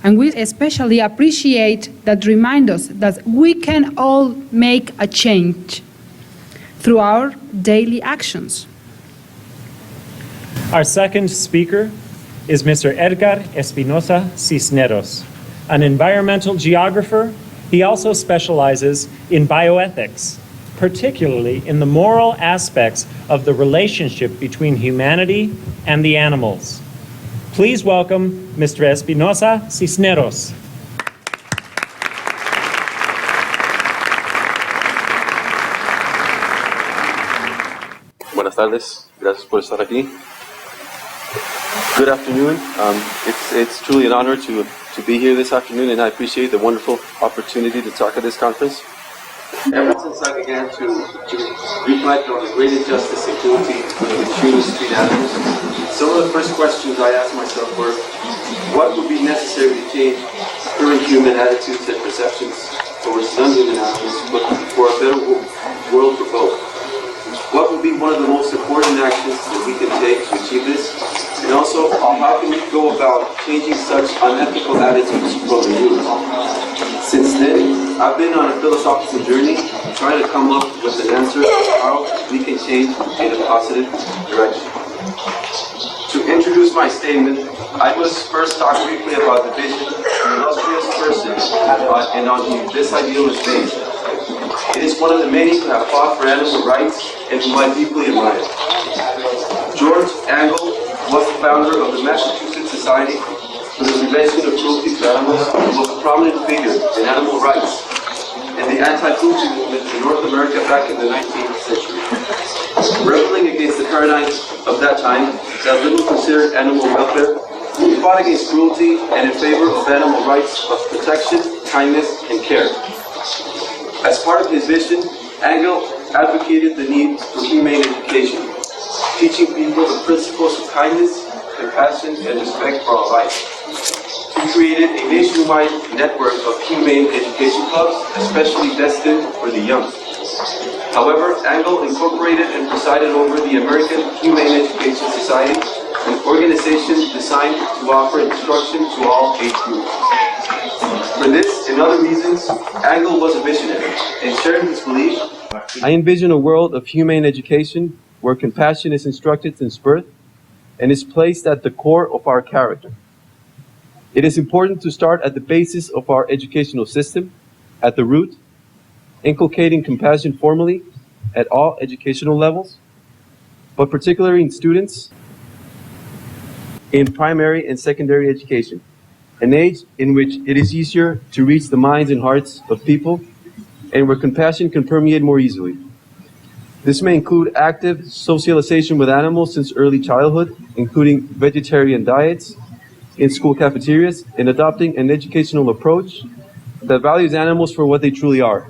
And we especially appreciate that remind us that we can all make a change through our daily actions. Our second speaker is Mr. Edgar Espinosa Cisneros, an environmental geographer. He also specializes in bioethics, particularly in the moral aspects of the relationship between humanity and the animals. Please welcome Mr. Espinosa Cisneros. Buenas tardes, gracias por estar aquí. Good afternoon. It's truly an honor to be here this afternoon, and I appreciate the wonderful opportunity to talk at this conference. Ever since I began to reflect on the great injustice and cruelty that humans treat animals, some of the first questions I asked myself were, what would be necessary to change current human attitudes and perceptions towards non-human animals, but for a better world for both? What would be one of the most important actions that we can take to achieve this? And also, how can we go about changing such unethical attitudes from the root? Since then, I've been on a philosophical journey trying to come up with an answer how we can change in a positive direction. To introduce my statement, I must first talk briefly about the vision of an illustrious person and on whom this ideal is based. It is one of the many who have fought for animal rights and whom I deeply admire. George Angle was the founder of the Massachusetts Society for the Prevention of Cruelty to Animals, and was a prominent figure in animal rights and the anti-cruelty movement in North America back in the 19th century. Rebelling against the paradigms of that time that little considered animal welfare, he fought against cruelty and in favor of animal rights of protection, kindness, and care. As part of his vision, Angle advocated the need for humane education, teaching people the principles of kindness, compassion, and respect for all life. He created a nationwide network of humane education clubs, especially destined for the young. However, Angle incorporated and presided over the American Humane Education Society, an organization designed to offer instruction to all age groups. For this and other reasons, Angle was a visionary, and sharing his belief, I envision a world of humane education where compassion is instructed since birth and is placed at the core of our character. It is important to start at the basis of our educational system, at the root, inculcating compassion formally at all educational levels, but particularly in students in primary and secondary education, an age in which it is easier to reach the minds and hearts of people and where compassion can permeate more easily. This may include active socialization with animals since early childhood, including vegetarian diets, in school cafeterias, and adopting an educational approach that values animals for what they truly are,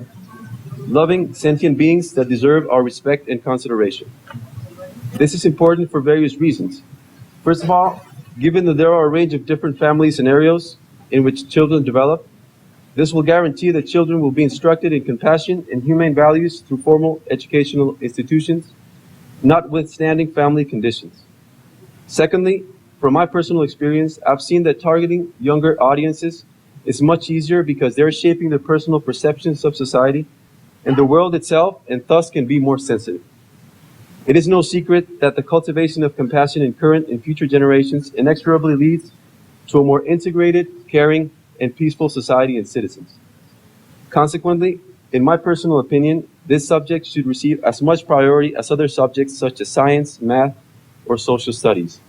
loving sentient beings that deserve our respect and consideration. This is important for various reasons. First of all, given that there are a range of different family scenarios in which children develop, this will guarantee that children will be instructed in compassion and humane values through formal educational institutions, notwithstanding family conditions. Secondly, from my personal experience, I've seen that targeting younger audiences is much easier because they're shaping the personal perceptions of society and the world itself, and thus can be more sensitive. It is no secret that the cultivation of compassion in current and future generations inexorably leads to a more integrated, caring, and peaceful society and citizens. Consequently, in my personal opinion, this subject should receive as much priority as other subjects such as science, math, or social studies.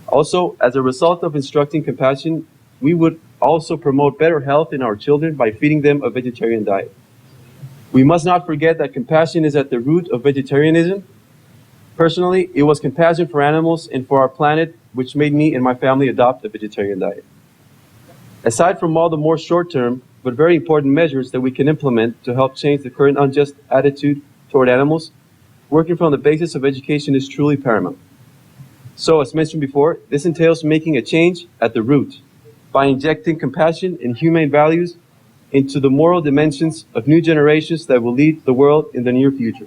Also, as a result of instructing compassion, we would also promote better health in our children by feeding them a vegetarian diet. We must not forget that compassion is at the root of vegetarianism. Personally, it was compassion for animals and for our planet which made me and my family adopt a vegetarian diet. Aside from all the more short-term, but very important measures that we can implement to help change the current unjust attitude toward animals, working from the basis of education is truly paramount. So, as mentioned before, this entails making a change at the root by injecting compassion and humane values into the moral dimensions of new generations that will lead the world in the near future,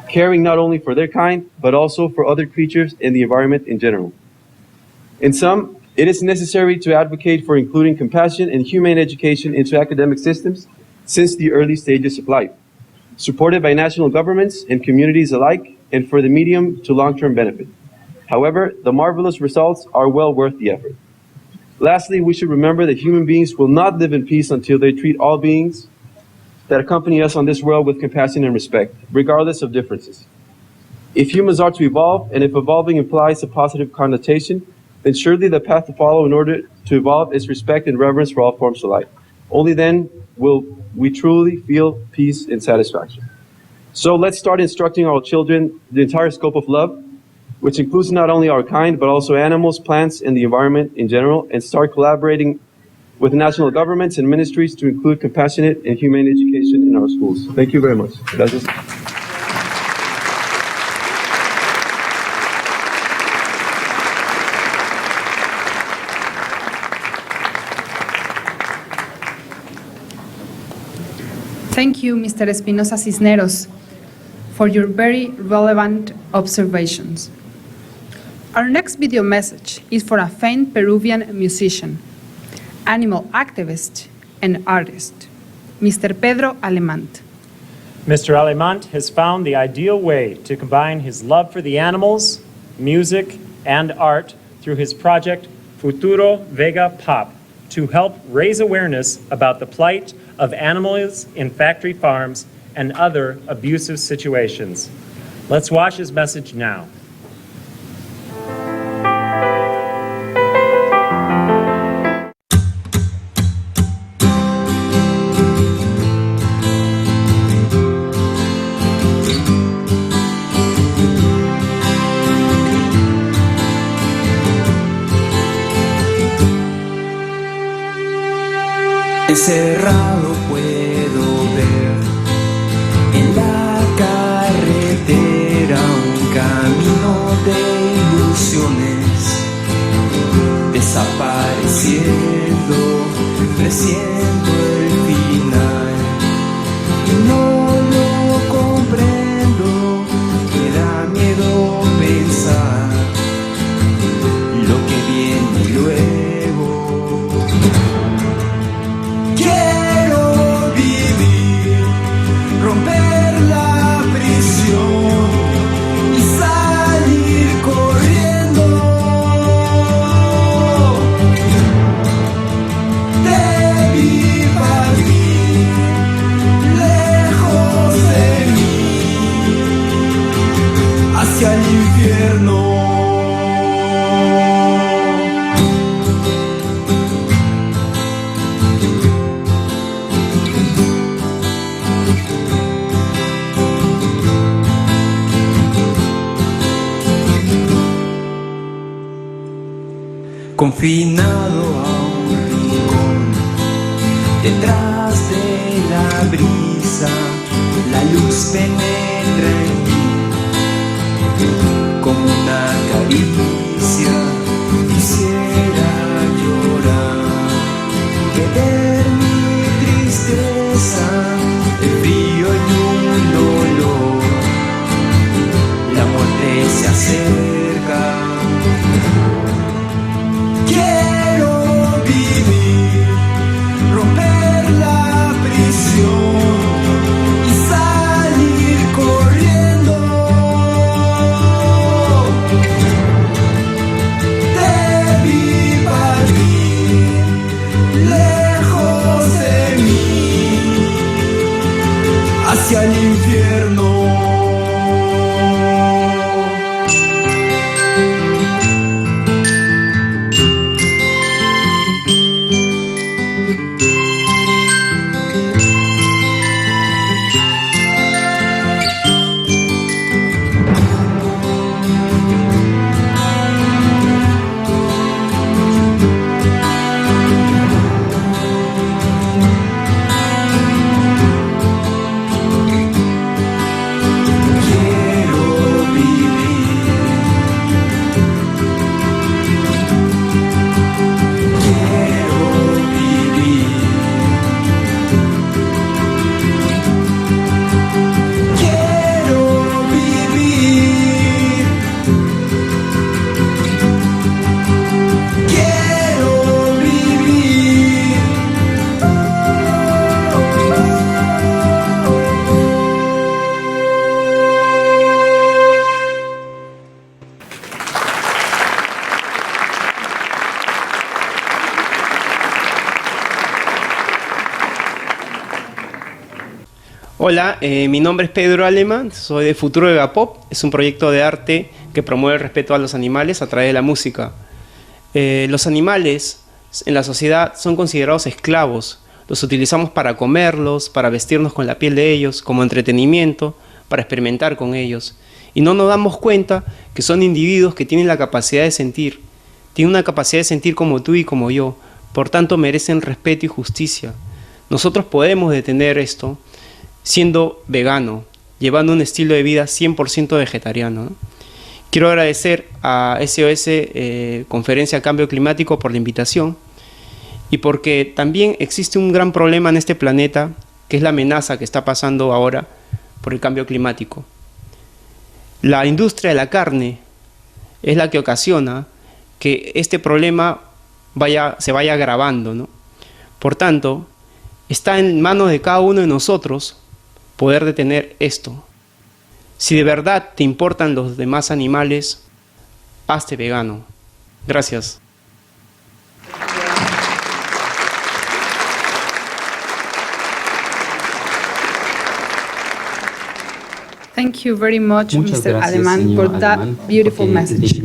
caring not only for their kind, but also for other creatures and the environment in general. In sum, it is necessary to advocate for including compassion and humane education into academic systems since the early stages of life, supported by national governments and communities alike, and for the medium to long-term benefit. However, the marvelous results are well worth the effort. Lastly, we should remember that human beings will not live in peace until they treat all beings that accompany us on this world with compassion and respect, regardless of differences. If humans are to evolve, and if evolving implies a positive connotation, then surely the path to follow in order to evolve is respect and reverence for all forms of life. Only then will we truly feel peace and satisfaction. So let's start instructing our children the entire scope of love, which includes not only our kind, but also animals, plants, and the environment in general, and start collaborating with national governments and ministries to include compassionate and humane education in our schools. Thank you very much. Gracias. Thank you, Mr. Espinosa Cisneros, for your very relevant observations. Our next video message is for a famed Peruvian musician, animal activist, and artist, Mr. Pedro Alemant. Mr. Alemant has found the ideal way to combine his love for the animals, music, and art through his project Futuro Vega Pop to help raise awareness about the plight of animals in factory farms and other abusive situations. Let's watch his message now. Encerrado puedo ver en la carretera un camino de ilusiones, desapareciendo, creciendo el final. No lo comprendo, me da miedo pensar lo que viene luego. Quiero vivir, romper la prisión y salir corriendo. Debí partir lejos de mí, hacia el infierno. Confinado a un rincón, detrás de la brisa, la luz penetra en mí, Hola, mi nombre es Pedro Alemán, soy de Futuro Eva Pop. Es un proyecto de arte que promueve el respeto a los animales a través de la música. Los animales en la sociedad son considerados esclavos. Los utilizamos para comerlos, para vestirnos con la piel de ellos, como entretenimiento, para experimentar con ellos. Y no nos damos cuenta que son individuos que tienen la capacidad de sentir. Tienen una capacidad de sentir como tú y como yo. Por tanto, merecen respeto y justicia. Nosotros podemos detener esto siendo vegano, llevando un estilo de vida 100% vegetariano, ¿no? Quiero agradecer a SOS Conferencia Cambio Climático por la invitación y porque también existe un gran problema en este planeta, que es la amenaza que está pasando ahora por el cambio climático. La industria de la carne es la que ocasiona que este problema se vaya agravando, ¿no? Por tanto, está en manos de cada uno de nosotros poder detener esto. Si de verdad te importan los demás animales, hazte vegano. Gracias. Thank you very much, Mr. Alemán, for that beautiful message.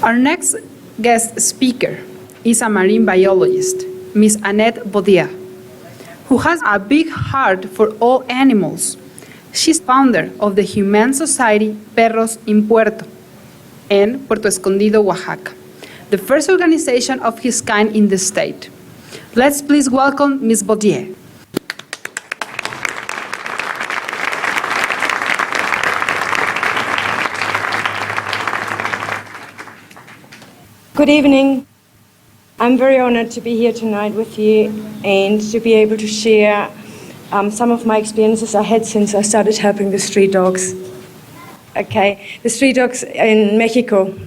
Our next guest speaker is a marine biologist, Ms. Annette Baudia, who has a big heart for all animals. She's founder of the Humane Society Perros in Puerto, in Puerto Escondido, Oaxaca, the first organization of his kind in the state. Let's please welcome Ms. Baudia. Good evening. I'm very honored to be here tonight with you and to be able to share some of my experiences I had since I started helping the street dogs. Okay, the street dogs in Mexico.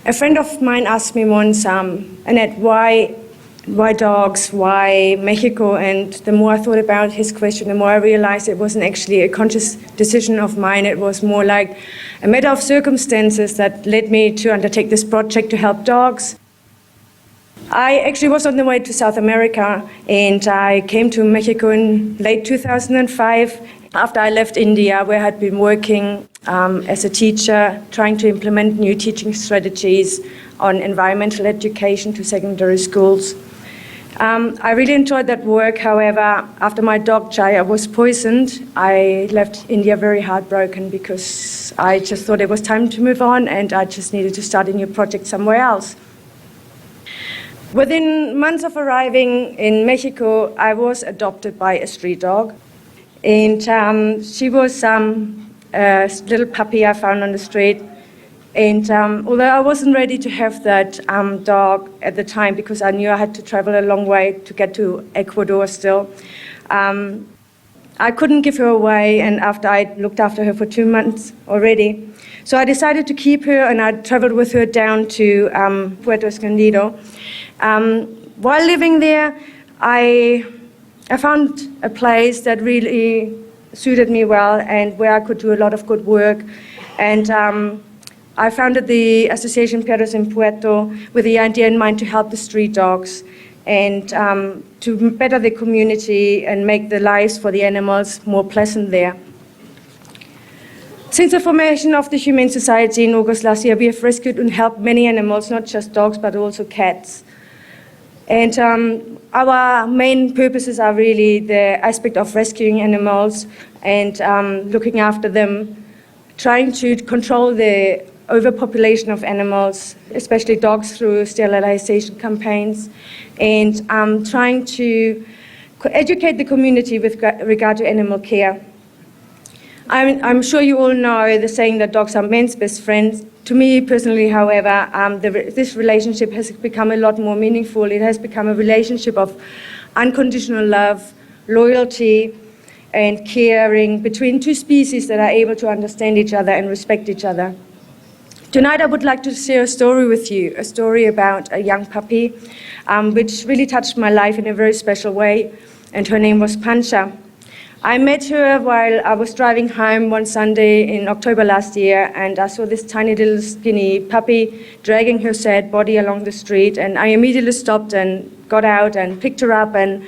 A friend of mine asked me once, Annette, why dogs, why Mexico? And the more I thought about his question, the more I realized it wasn't actually a conscious decision of mine. It was more like a matter of circumstances that led me to undertake this project to help dogs. I actually was on the way to South America, and I came to Mexico in late 2005 after I left India, where I had been working as a teacher, trying to implement new teaching strategies on environmental education to secondary schools. I really enjoyed that work. However, after my dog Jaya was poisoned, I left India very heartbroken because I just thought it was time to move on and I just needed to start a new project somewhere else. Within months of arriving in Mexico, I was adopted by a street dog. And she was a little puppy I found on the street. And although I wasn't ready to have that dog at the time because I knew I had to travel a long way to get to Ecuador still, I couldn't give her away, and after I looked after her for 2 months already. So I decided to keep her, and I traveled with her down to Puerto Escondido. While living there, I found a place that really suited me well and where I could do a lot of good work. And I founded the Association Perros en Puerto with the idea in mind to help the street dogs and to better the community and make the lives for the animals more pleasant there. Since the formation of the Humane Society in August last year, we have rescued and helped many animals, not just dogs, but also cats. And our main purposes are really the aspect of rescuing animals and looking after them, trying to control the overpopulation of animals, especially dogs, through sterilization campaigns, and trying to educate the community with regard to animal care. I'm sure you all know the saying that dogs are men's best friends. To me personally, however, this relationship has become a lot more meaningful. It has become a relationship of unconditional love, loyalty, and caring between two species that are able to understand each other and respect each other. Tonight I would like to share a story with you, a story about a young puppy, which really touched my life in a very special way, and her name was Pancha. I met her while I was driving home one Sunday in October last year, and I saw this tiny little skinny puppy dragging her sad body along the street, and I immediately stopped and got out and picked her up and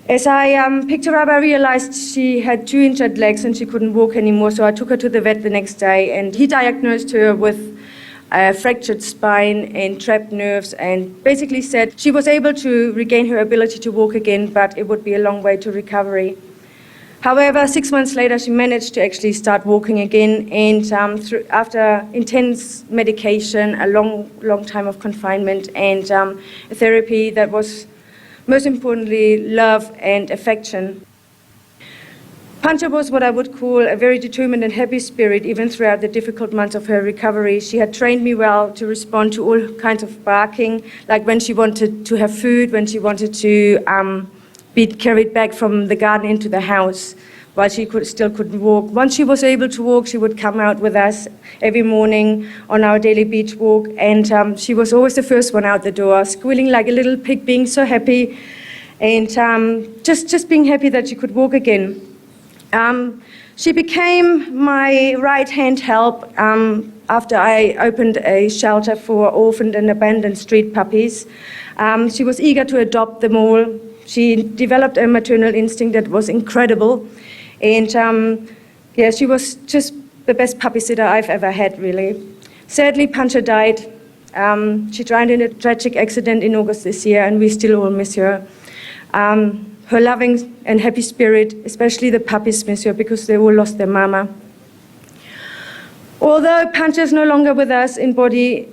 As I picked her up, I realized she had 2 injured legs and she couldn't walk anymore, so I took her to the vet the next day, and he diagnosed her with a fractured spine and trapped nerves, and basically said she was able to regain her ability to walk again, but it would be a long way to recovery. However, 6 months later, she managed to actually start walking again, and after intense medication, a long time of confinement, and a therapy that was most importantly love and affection. Pancha was what I would call a very determined and happy spirit, even throughout the difficult months of her recovery. She had trained me well to respond to all kinds of barking, like when she wanted to have food, when she wanted to be carried back from the garden into the house while she still couldn't walk. Once she was able to walk, she would come out with us every morning on our daily beach walk, and she was always the first one out the door, squealing like a little pig, being so happy, and just being happy that she could walk again. She became my right-hand help after I opened a shelter for orphaned and abandoned street puppies. She was eager to adopt them all. She developed a maternal instinct that was incredible. And she was just the best puppy sitter I've ever had, really. Sadly, Pancha died. She died in a tragic accident in August this year, and we still all miss her. Her loving and happy spirit, especially the puppies, miss her because they all lost their mama. Although Pancha is no longer with us in body,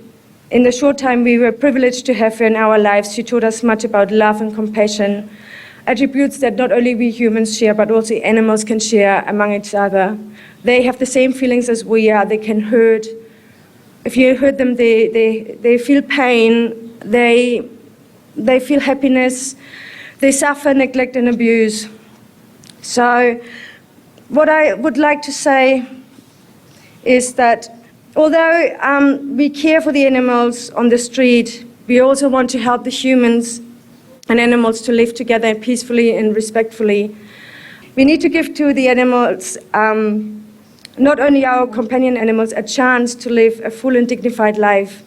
in the short time we were privileged to have her in our lives, she taught us much about love and compassion, attributes that not only we humans share, but also animals can share among each other. They have the same feelings as we are. They can hurt. If you hurt them, they feel pain. They feel happiness. They suffer neglect and abuse. So what I would like to say is that although we care for the animals on the street, we also want to help the humans and animals to live together peacefully and respectfully. We need to give to the animals, not only our companion animals, a chance to live a full and dignified life.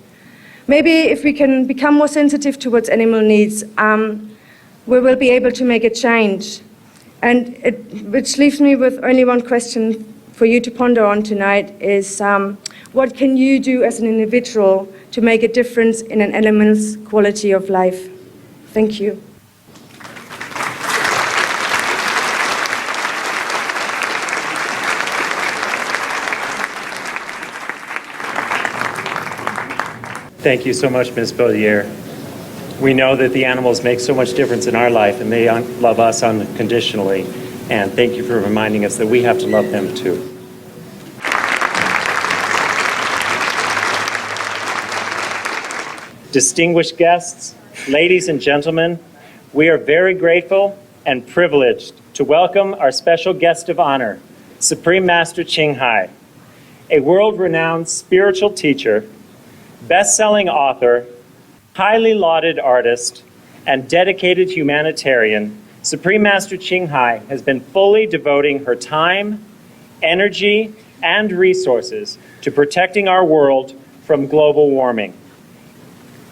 Maybe if we can become more sensitive towards animal needs, we will be able to make a change. And which leaves me with only one question for you to ponder on tonight is, what can you do as an individual to make a difference in an animal's quality of life? Thank you. Thank you so much, Ms. Beaulier. We know that the animals make so much difference in our life, and they love us unconditionally. And thank you for reminding us that we have to love them too. Distinguished guests, ladies and gentlemen, we are very grateful and privileged to welcome our special guest of honor, Supreme Master Ching Hai, a world-renowned spiritual teacher, best-selling author, highly lauded artist, and dedicated humanitarian. Supreme Master Ching Hai has been fully devoting her time, energy, and resources to protecting our world from global warming.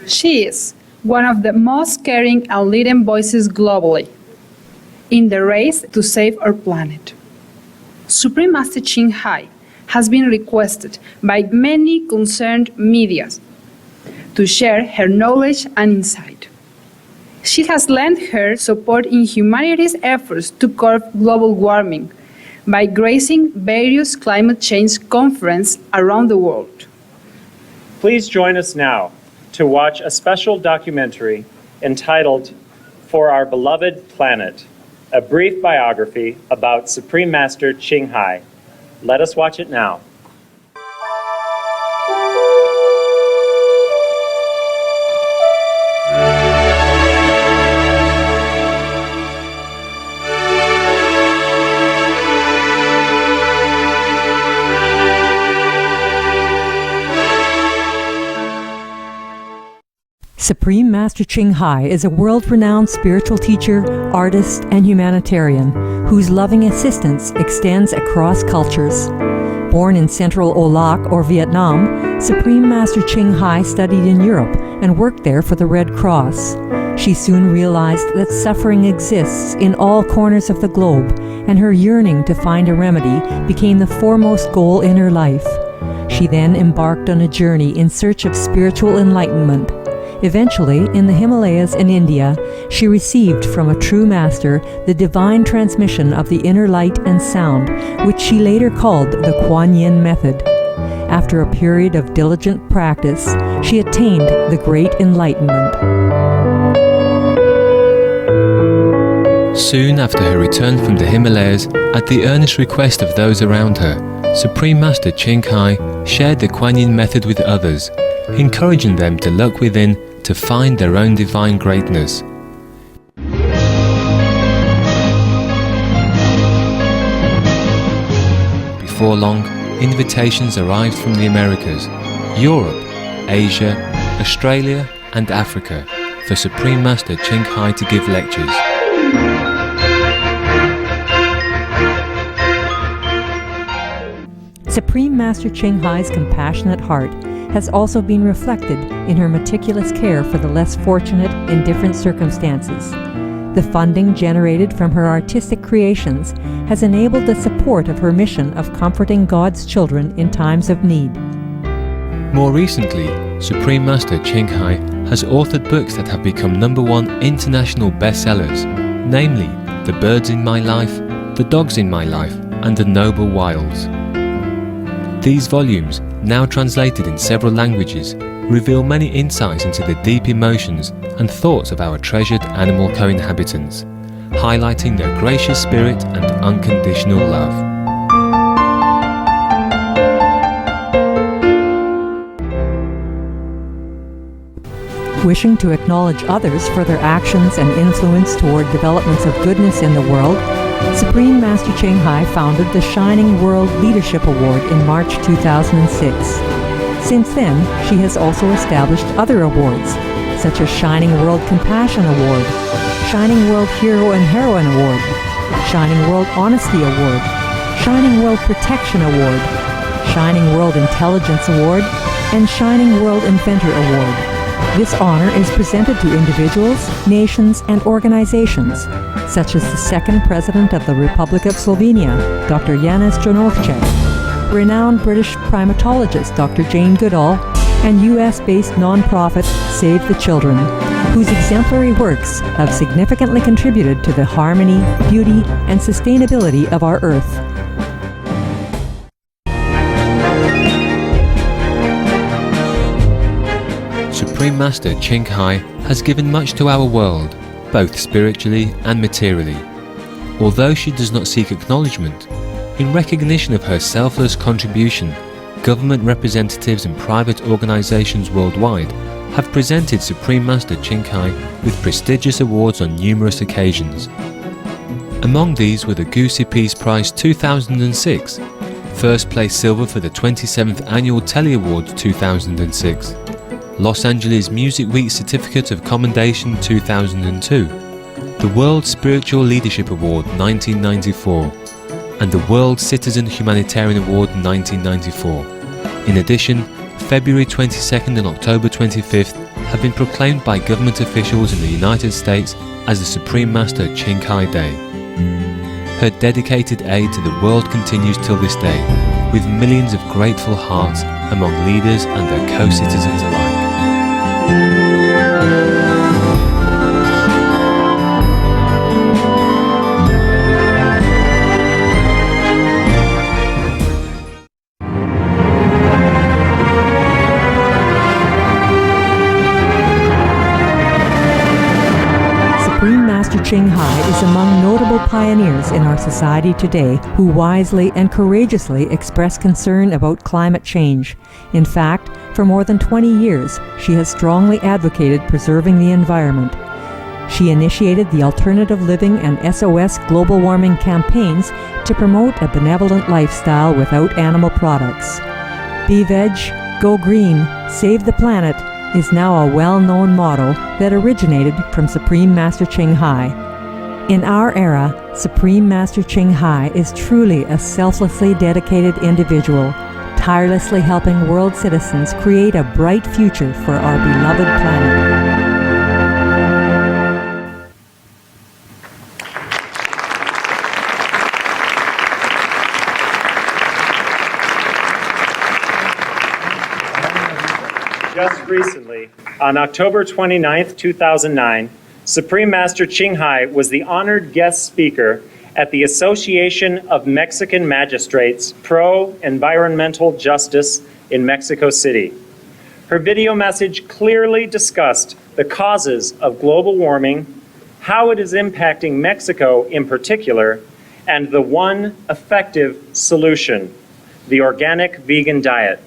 She is one of the most caring and leading voices globally in the race to save our planet. Supreme Master Ching Hai has been requested by many concerned media to share her knowledge and insight. She has lent her support in humanity's efforts to curb global warming by gracing various climate change conferences around the world. Please join us now to watch a special documentary entitled For Our Beloved Planet, a brief biography about Supreme Master Ching Hai. Let us watch it now. Supreme Master Ching Hai is a world-renowned spiritual teacher, artist, and humanitarian whose loving assistance extends across cultures. Born in Central Olac or Vietnam, Supreme Master Ching Hai studied in Europe and worked there for the Red Cross. She soon realized that suffering exists in all corners of the globe, and her yearning to find a remedy became the foremost goal in her life. She then embarked on a journey in search of spiritual enlightenment. Eventually, in the Himalayas in India, she received from a true master the divine transmission of the inner light and sound, which she later called the Kuan Yin method. After a period of diligent practice, she attained the Great Enlightenment. Soon after her return from the Himalayas, at the earnest request of those around her, Supreme Master Ching Hai shared the Kuan Yin method with others, encouraging them to look within to find their own divine greatness. Before long, invitations arrived from the Americas, Europe, Asia, Australia and Africa for Supreme Master Ching Hai to give lectures. Supreme Master Ching Hai's compassionate heart has also been reflected in her meticulous care for the less fortunate in different circumstances. The funding generated from her artistic creations has enabled the support of her mission of comforting God's children in times of need. More recently, Supreme Master Ching Hai has authored books that have become #1 international bestsellers, namely The Birds in My Life, The Dogs in My Life, and The Noble Wilds. These volumes, now translated in several languages, reveal many insights into the deep emotions and thoughts of our treasured animal co-inhabitants, highlighting their gracious spirit and unconditional love. Wishing to acknowledge others for their actions and influence toward developments of goodness in the world, Supreme Master Ching Hai founded the Shining World Leadership Award in March 2006. Since then, she has also established other awards, such as Shining World Compassion Award, Shining World Hero and Heroine Award, Shining World Honesty Award, Shining World Protection Award, Shining World Intelligence Award, and Shining World Inventor Award. This honor is presented to individuals, nations, and organizations, such as the second President of the Republic of Slovenia, Dr. Janez Drnovšek, renowned British primatologist Dr. Jane Goodall, and US-based nonprofit Save the Children, whose exemplary works have significantly contributed to the harmony, beauty, and sustainability of our Earth. Supreme Master Ching Hai has given much to our world, both spiritually and materially. Although she does not seek acknowledgement, in recognition of her selfless contribution, government representatives and private organizations worldwide have presented Supreme Master Ching Hai with prestigious awards on numerous occasions. Among these were the Goosey Peace Prize 2006, First Place Silver for the 27th Annual Telly Awards 2006, Los Angeles Music Week Certificate of Commendation 2002, the World Spiritual Leadership Award 1994, and the World Citizen Humanitarian Award 1994. In addition, February 22nd and October 25th have been proclaimed by government officials in the United States as the Supreme Master Ching Hai Day. Her dedicated aid to the world continues till this day, with millions of grateful hearts among leaders and their co-citizens alike. Supreme Master Ching Hai is among notable pioneers in our society today who wisely and courageously express concern about climate change. In fact, for more than 20 years, she has strongly advocated preserving the environment. She initiated the Alternative Living and SOS Global Warming campaigns to promote a benevolent lifestyle without animal products. Be Veg, Go Green, Save the Planet is now a well-known motto that originated from Supreme Master Ching Hai. In our era, Supreme Master Ching Hai is truly a selflessly dedicated individual, tirelessly helping world citizens create a bright future for our beloved planet. just recently, on October 29, 2009, Supreme Master Qinghai was the honored guest speaker at the Association of Mexican Magistrates Pro-Environmental Justice in Mexico City. Her video message clearly discussed the causes of global warming, how it is impacting Mexico in particular, and the one effective solution, the organic vegan diet.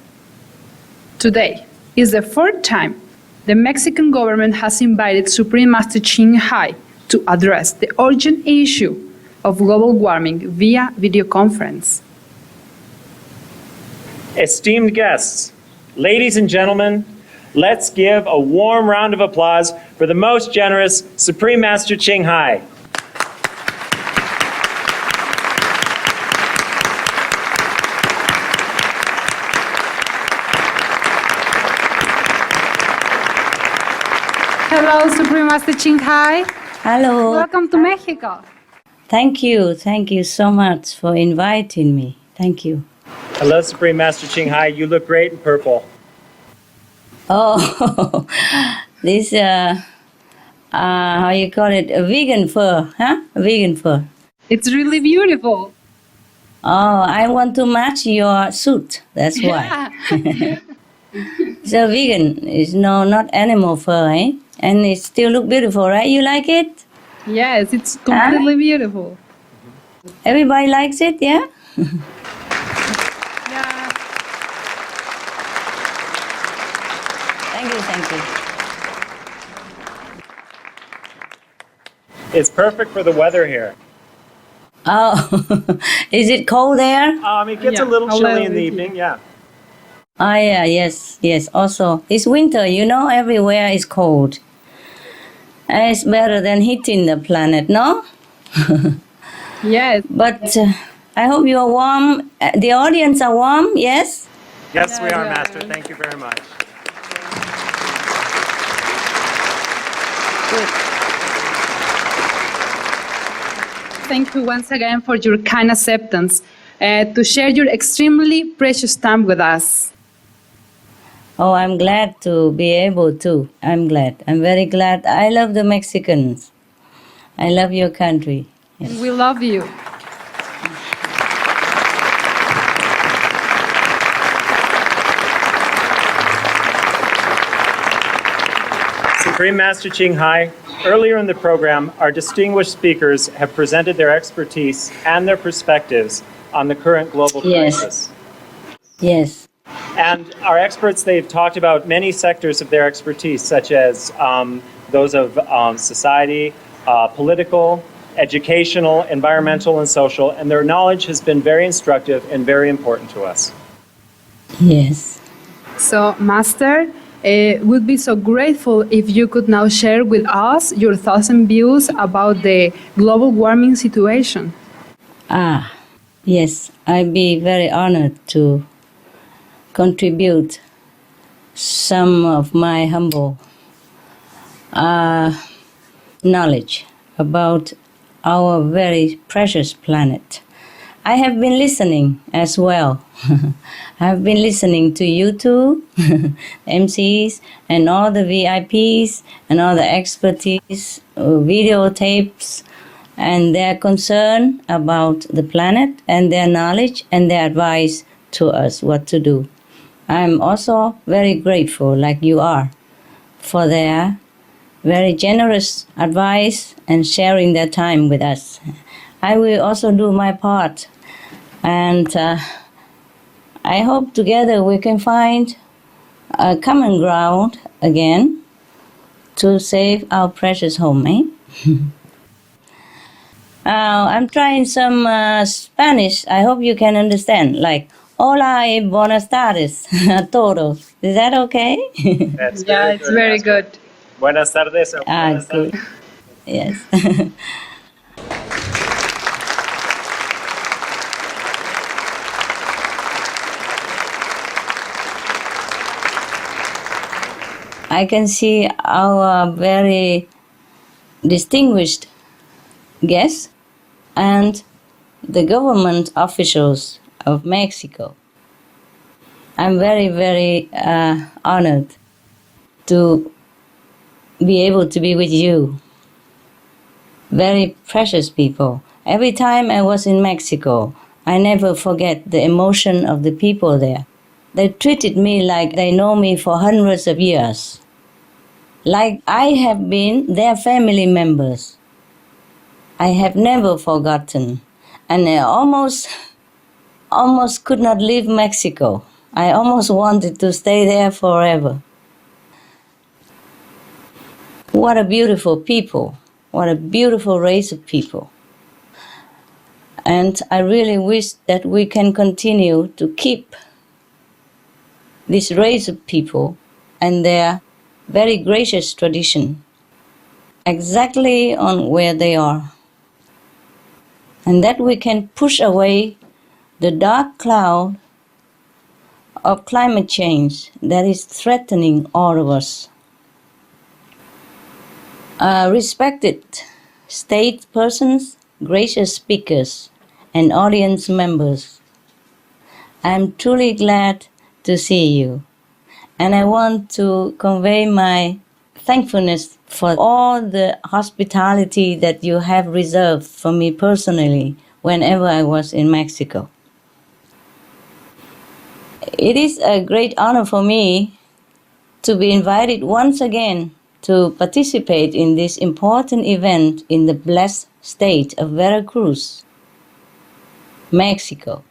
Today is the fourth time the Mexican government has invited Supreme Master Qinghai to address the urgent issue of global warming via video conference. Esteemed guests, ladies and gentlemen, let's give a warm round of applause for the most generous Supreme Master Qinghai. Hello, Supreme Master Qinghai. Hello. Welcome to Mexico. Thank you so much for inviting me. Thank you. Hello, Supreme Master Qinghai. You look great in purple. Oh, this, how you call it, a vegan fur, huh? A vegan fur. It's really beautiful. Oh, I want to match your suit, that's why. Yeah. So vegan is not animal fur, eh? And it still look beautiful, right? You like it? Yes, it's completely beautiful. Everybody likes it, yeah? Yeah. Thank you. It's perfect for the weather here. Oh, is it cold there? It gets a little chilly in the evening, yeah. Oh, yeah, yes. Also, it's winter, everywhere is cold. And it's better than heating the planet, no? Yes. But I hope you are warm. The audience are warm, yes? Yes, we are, Master. Thank you very much. Good. Thank you once again for your kind acceptance to share your extremely precious time with us. Oh, I'm glad to be able to. I'm glad. I'm very glad. I love the Mexicans. I love your country. Yes. We love you. Supreme Master Qinghai, earlier in the program, our distinguished speakers have presented their expertise and their perspectives on the current global crisis. Yes. And our experts, they've talked about many sectors of their expertise, such as those of society, political, educational, environmental, and social, and their knowledge has been very instructive and very important to us. Yes. So, Master, would be so grateful if you could now share with us your thoughts and views about the global warming situation. Yes, I'd be very honored to contribute some of my humble knowledge about our very precious planet. I have been listening as well. I've been listening to you two, MCs, and all the VIPs, and all the expertise, videotapes, and their concern about the planet, and their knowledge, and their advice to us what to do. I'm also very grateful, like you are, for their very generous advice and sharing their time with us. I will also do my part, and I hope together we can find a common ground again to save our precious home, eh? I'm trying some Spanish. I hope you can understand, like, hola y buenas tardes a todos. Is that okay? It's very good. Buenas tardes. Buenas good. tardes. Yes. I can see our very distinguished guests and the government officials of Mexico. I'm very, very honored to be able to be with you. Very precious people. Every time I was in Mexico, I never forget the emotion of the people there. They treated me like they know me for hundreds of years, like I have been their family members. I have never forgotten, and I almost could not leave Mexico. I almost wanted to stay there forever. What a beautiful people. What a beautiful race of people. And I really wish that we can continue to keep this race of people and their very gracious tradition exactly on where they are. And that we can push away the dark cloud of climate change that is threatening all of us. Respected state persons, gracious speakers, and audience members, I'm truly glad to see you. And I want to convey my thankfulness for all the hospitality that you have reserved for me personally whenever I was in Mexico. It is a great honor for me to be invited once again to participate in this important event in the blessed state of Veracruz, Mexico.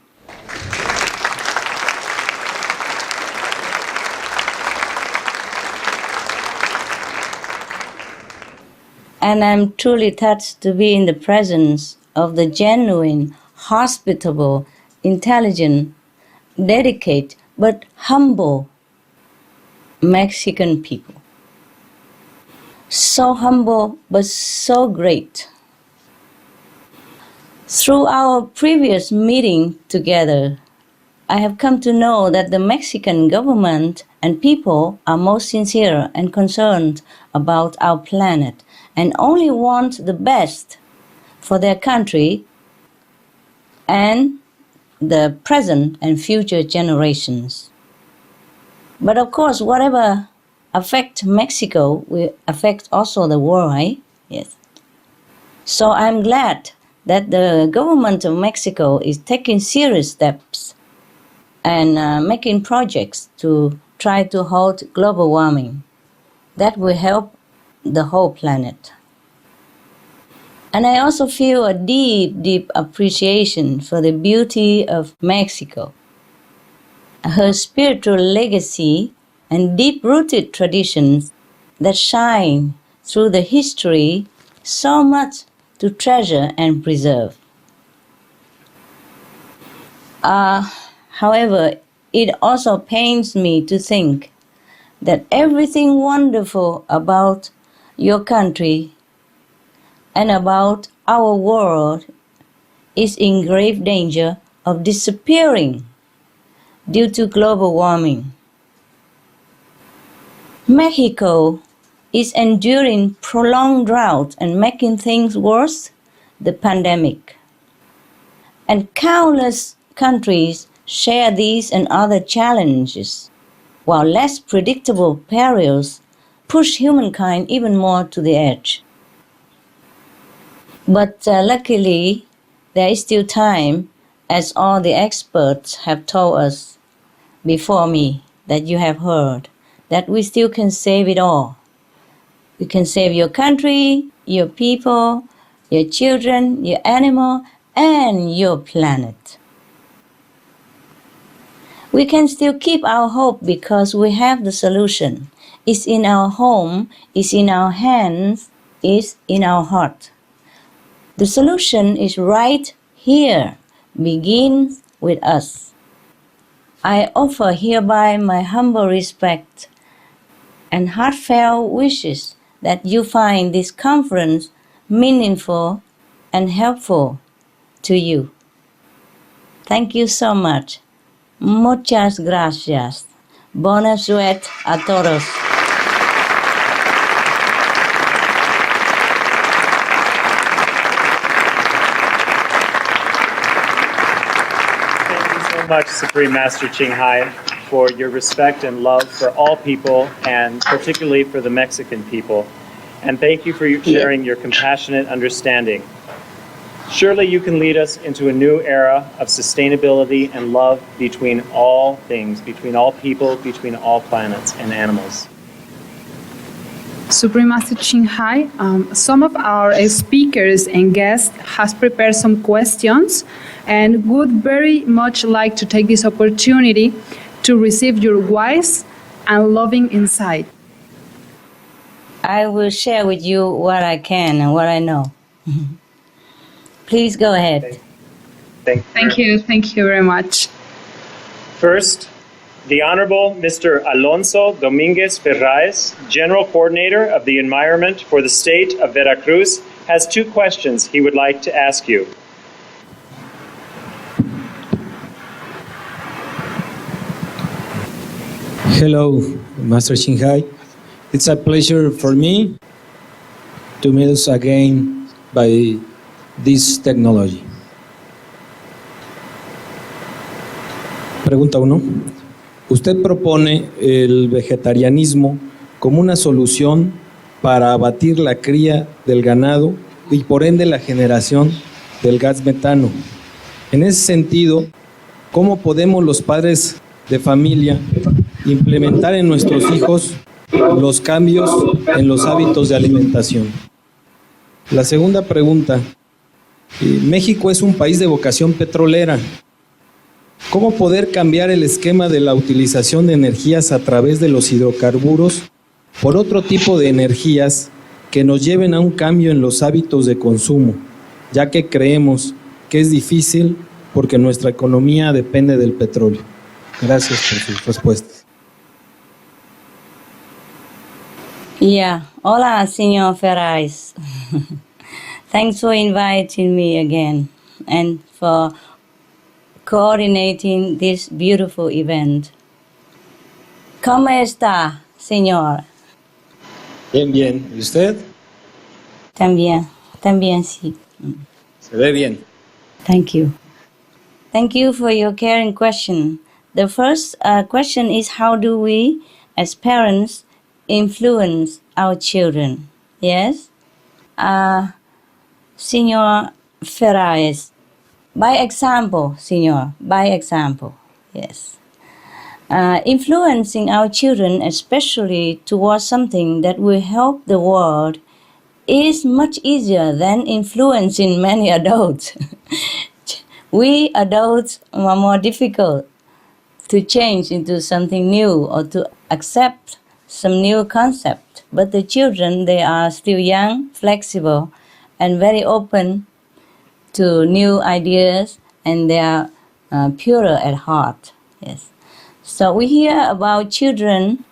And I'm truly touched to be in the presence of the genuine, hospitable, intelligent, dedicated, but humble Mexican people. So humble, but so great. Through our previous meeting together, I have come to know that the Mexican government and people are most sincere and concerned about our planet and only want the best for their country and the present and future generations. But of course, whatever affects Mexico will affect also the world, right? Yes. So I'm glad that the government of Mexico is taking serious steps and making projects to try to halt global warming. That will help the whole planet. And I also feel a deep, deep appreciation for the beauty of Mexico, her spiritual legacy and deep-rooted traditions that shine through the history so much to treasure and preserve. However, it also pains me to think that everything wonderful about your country and about our world is in grave danger of disappearing due to global warming. Mexico is enduring prolonged drought and making things worse, the pandemic. And countless countries share these and other challenges, while less predictable perils push humankind even more to the edge. But luckily, there is still time, as all the experts have told us before me that you have heard, that we still can save it all. You can save your country, your people, your children, your animal, and your planet. We can still keep our hope because we have the solution. It's in our home, it's in our hands, it's in our heart. The solution is right here, begins with us. I offer hereby my humble respect and heartfelt wishes that you find this conference meaningful and helpful to you. Thank you so much. Muchas gracias. Buena suerte a todos. Thank you so much, Supreme Master Ching Hai, for your respect and love for all people, and particularly for the Mexican people. And thank you for sharing your compassionate understanding. Surely you can lead us into a new era of sustainability and love between all things, between all people, between all planets and animals. Supreme Master Ching Hai, some of our speakers and guests has prepared some questions and would very much like to take this opportunity to receive your wise and loving insight. I will share with you what I can and what I know. Please go ahead. Thank you very much. First, the Honorable Mr. Alonso Dominguez Ferraez, General Coordinator of the Environment for the State of Veracruz, has 2 questions he would like to ask you. Hello, Master Shinhai. It's a pleasure for me to meet us again by this technology. Pregunta 1. Usted propone el vegetarianismo como una solución para abatir la cría del ganado y por ende la generación del gas metano. En ese sentido, ¿cómo podemos los padres de familia implementar en nuestros hijos los cambios en los hábitos de alimentación? La segunda pregunta. México es un país de vocación petrolera. ¿Cómo poder cambiar el esquema de la utilización de energías a través de los hidrocarburos por otro tipo de energías que nos lleven a un cambio en los hábitos de consumo, ya que creemos que es difícil porque nuestra economía depende del petróleo? Gracias por sus respuestas. Hola, señor Ferraez. Thanks for inviting me again and for coordinating this beautiful event. ¿Cómo está, señor? Bien. ¿Y usted? También sí. Se ve bien. Thank you. Thank you for your caring question. The first question is, how do we, as parents, influence our children? Yes? Señor Ferraez, by example, yes. Influencing our children, especially towards something that will help the world, is much easier than influencing many adults. We adults are more difficult to change into something new or to accept some new concept. But the children, they are still young, flexible, and very open to new ideas, and they are purer at heart. Yes. So we hear about children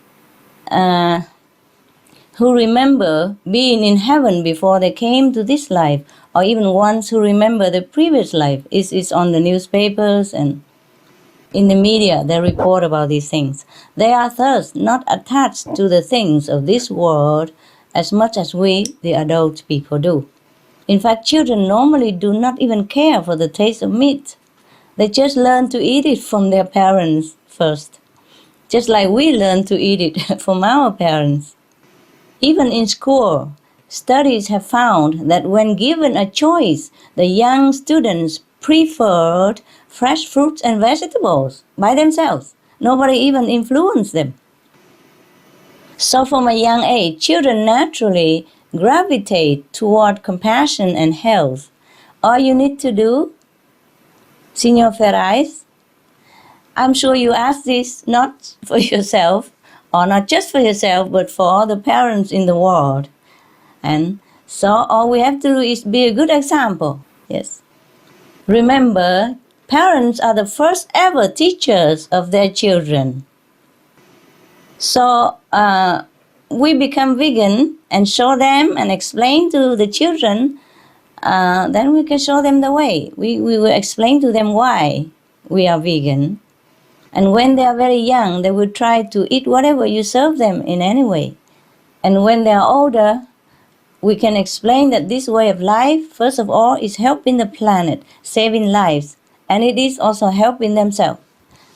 who remember being in heaven before they came to this life, or even ones who remember the previous life. It's on the newspapers and in the media, they report about these things. They are thus not attached to the things of this world as much as we, the adult people, do. In fact, children normally do not even care for the taste of meat. They just learn to eat it from their parents first, just like we learn to eat it from our parents. Even in school, studies have found that when given a choice, the young students preferred fresh fruits and vegetables by themselves. Nobody even influenced them. So from a young age, children naturally gravitate toward compassion and health. All you need to do, Senor Ferraez, I'm sure you ask this not for yourself, or not just for yourself, but for all the parents in the world. And so all we have to do is be a good example. Yes. Remember, parents are the first ever teachers of their children. So we become vegan and show them and explain to the children, then we can show them the way. We will explain to them why we are vegan. And when they are very young, they will try to eat whatever you serve them in any way. And when they are older, we can explain that this way of life, first of all, is helping the planet, saving lives, and it is also helping themselves.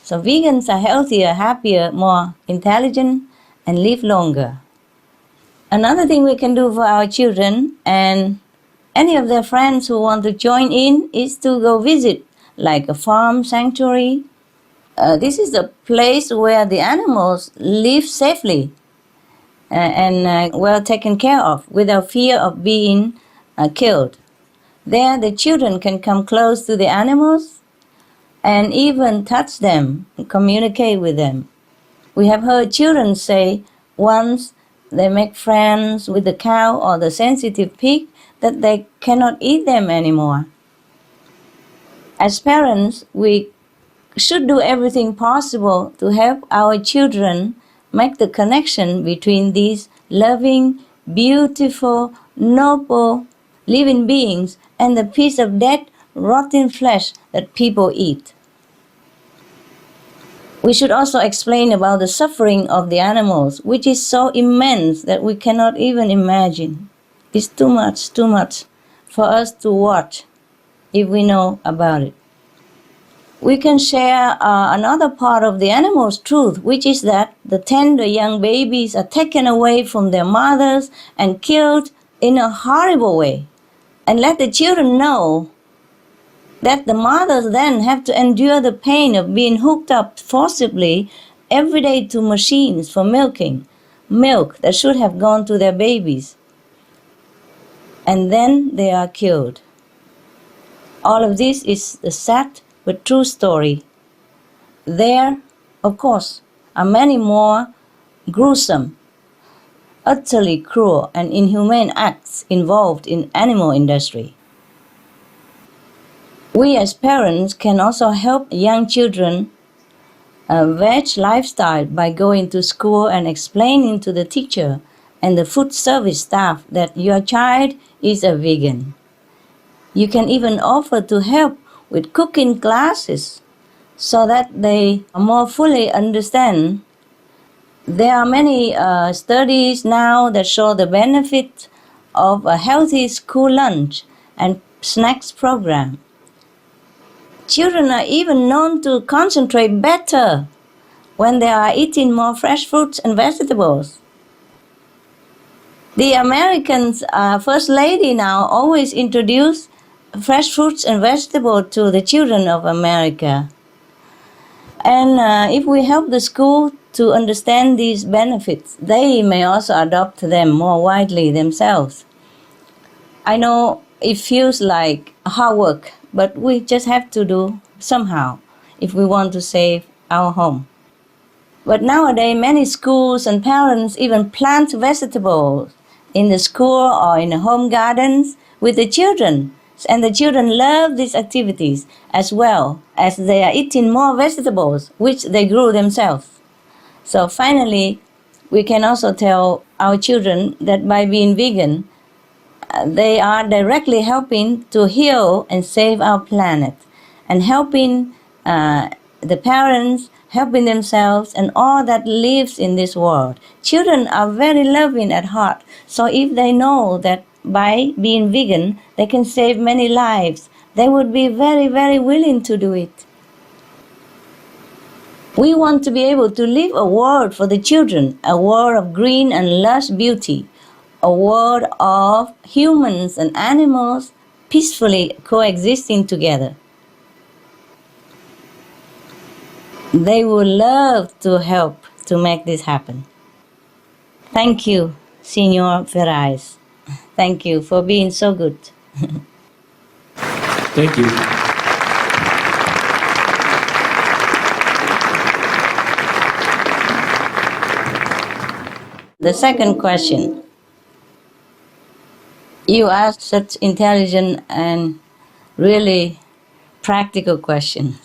So vegans are healthier, happier, more intelligent, and live longer. Another thing we can do for our children and any of their friends who want to join in is to go visit, like a farm sanctuary. This is a place where the animals live safely and well taken care of without fear of being killed. There the children can come close to the animals and even touch them and communicate with them. We have heard children say once they make friends with the cow or the sensitive pig that they cannot eat them anymore. As parents, we should do everything possible to help our children make the connection between these loving, beautiful, noble, living beings and the piece of dead, rotten flesh that people eat. We should also explain about the suffering of the animals, which is so immense that we cannot even imagine. It's too much for us to watch if we know about it. We can share another part of the animal's truth, which is that the tender young babies are taken away from their mothers and killed in a horrible way. And let the children know that the mothers then have to endure the pain of being hooked up forcibly every day to machines for milking, milk that should have gone to their babies. And then they are killed. All of this is a sad but true story. There, of course, are many more gruesome, utterly cruel and inhumane acts involved in animal industry. We as parents can also help young children veg lifestyle by going to school and explaining to the teacher and the food service staff that your child is a vegan. You can even offer to help with cooking classes so that they more fully understand. There are many studies now that show the benefit of a healthy school lunch and snacks program. Children are even known to concentrate better when they are eating more fresh fruits and vegetables. The American First Lady now always introduces fresh fruits and vegetables to the children of America. And if we help the school to understand these benefits, they may also adopt them more widely themselves. I know it feels like hard work, but we just have to do somehow if we want to save our home. But nowadays, many schools and parents even plant vegetables in the school or in the home gardens with the children. And the children love these activities as well as they are eating more vegetables, which they grew themselves. So finally, we can also tell our children that by being vegan, they are directly helping to heal and save our planet and helping the parents, helping themselves and all that lives in this world. Children are very loving at heart. So if they know that by being vegan, they can save many lives, they would be very, very willing to do it. We want to be able to live a world for the children, a world of green and lush beauty, a world of humans and animals peacefully coexisting together. They would love to help to make this happen. Thank you, Senor Ferraz. Thank you for being so good. Thank you. The second question. You asked such intelligent and really practical question.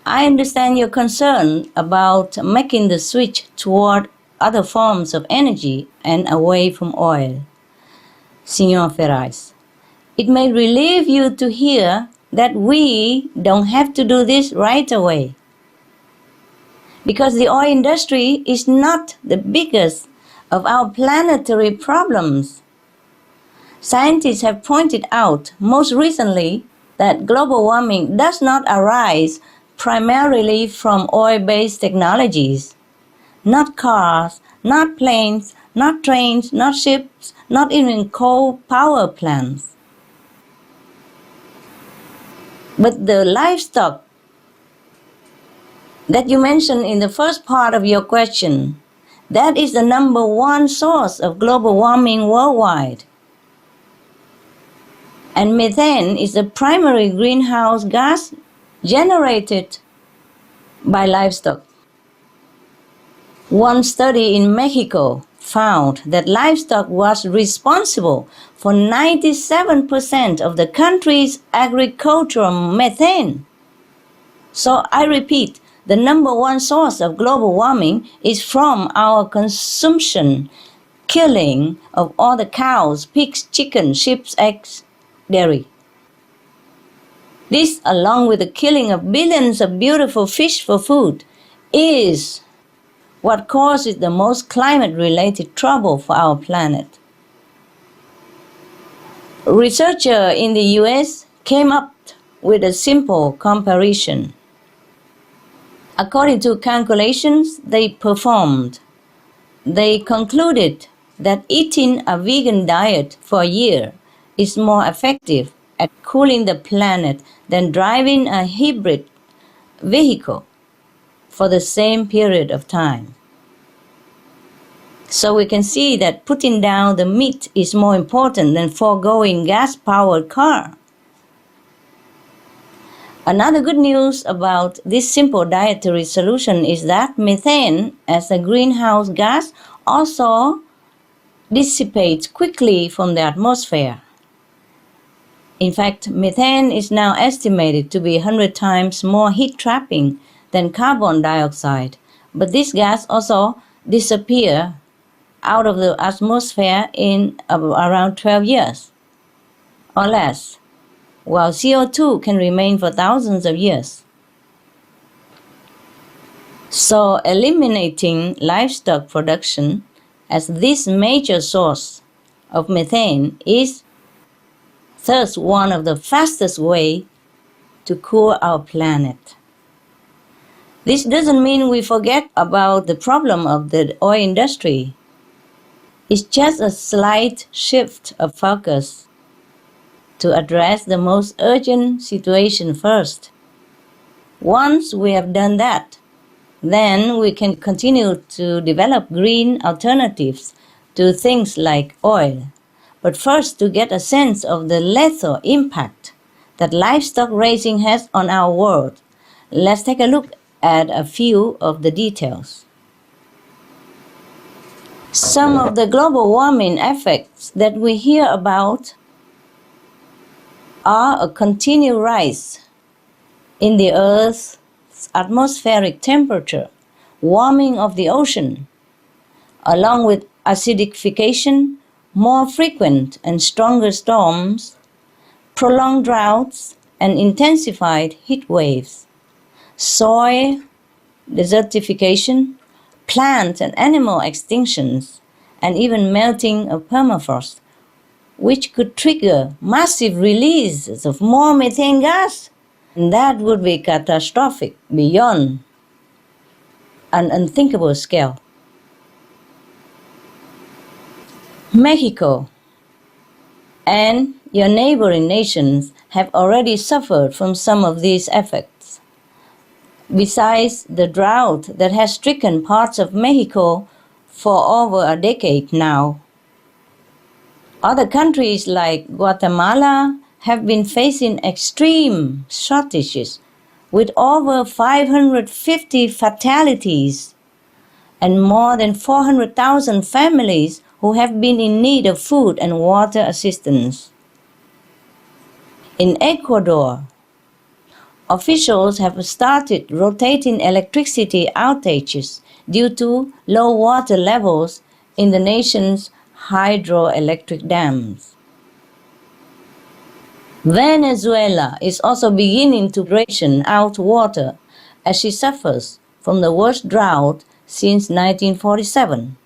I understand your concern about making the switch toward other forms of energy and away from oil. Senor Ferraz, it may relieve you to hear that we don't have to do this right away. Because the oil industry is not the biggest of our planetary problems. Scientists have pointed out most recently that global warming does not arise primarily from oil-based technologies. Not cars, not planes, not trains, not ships, not even coal power plants. But the livestock that you mentioned in the first part of your question, that is the number one source of global warming worldwide. And methane is the primary greenhouse gas generated by livestock. One study in Mexico found that livestock was responsible for 97% of the country's agricultural methane. So I repeat, the number one source of global warming is from our consumption, killing of all the cows, pigs, chickens, sheep, eggs, dairy. This, along with the killing of billions of beautiful fish for food, is what causes the most climate-related trouble for our planet. Researchers in the US came up with a simple comparison. According to calculations they performed, they concluded that eating a vegan diet for a year is more effective at cooling the planet than driving a hybrid vehicle for the same period of time. So we can see that putting down the meat is more important than foregoing gas-powered car. Another good news about this simple dietary solution is that methane as a greenhouse gas also dissipates quickly from the atmosphere. In fact, methane is now estimated to be 100 times more heat-trapping than carbon dioxide, but this gas also disappears out of the atmosphere in around 12 years or less, while CO2 can remain for thousands of years. So eliminating livestock production as this major source of methane is thus one of the fastest ways to cool our planet. This doesn't mean we forget about the problem of the oil industry. It's just a slight shift of focus to address the most urgent situation first. Once we have done that, then we can continue to develop green alternatives to things like oil. But first, to get a sense of the lethal impact that livestock raising has on our world, let's take a look at a few of the details. Some of the global warming effects that we hear about are a continued rise in the Earth's atmospheric temperature, warming of the ocean, along with acidification, more frequent and stronger storms, prolonged droughts, and intensified heat waves, soil desertification, plant and animal extinctions, and even melting of permafrost, which could trigger massive releases of more methane gas. And that would be catastrophic beyond an unthinkable scale. Mexico and your neighboring nations have already suffered from some of these effects. Besides the drought that has stricken parts of Mexico for over a decade now, other countries like Guatemala have been facing extreme shortages with over 550 fatalities and more than 400,000 families who have been in need of food and water assistance. In Ecuador, officials have started rotating electricity outages due to low water levels in the nation's hydroelectric dams. Venezuela is also beginning to ration out water as she suffers from the worst drought since 1947,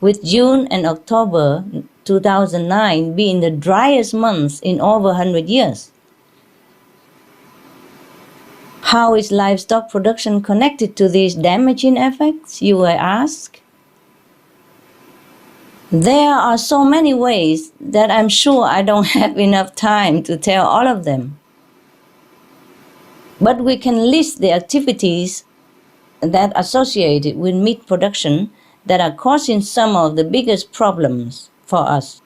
with June and October 2009 being the driest months in over 100 years. How is livestock production connected to these damaging effects, you will ask? There are so many ways that I'm sure I don't have enough time to tell all of them. But we can list the activities that are associated with meat production that are causing some of the biggest problems for us.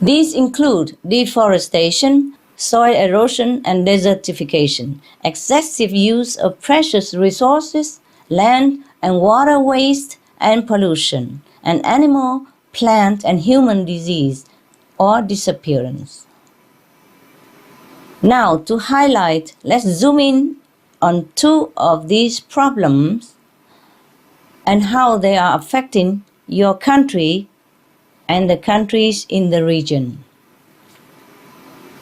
These include deforestation, soil erosion and desertification, excessive use of precious resources, land and water waste and pollution, and animal, plant and human disease or disappearance. Now, to highlight, let's zoom in on two of these problems and how they are affecting your country and the countries in the region.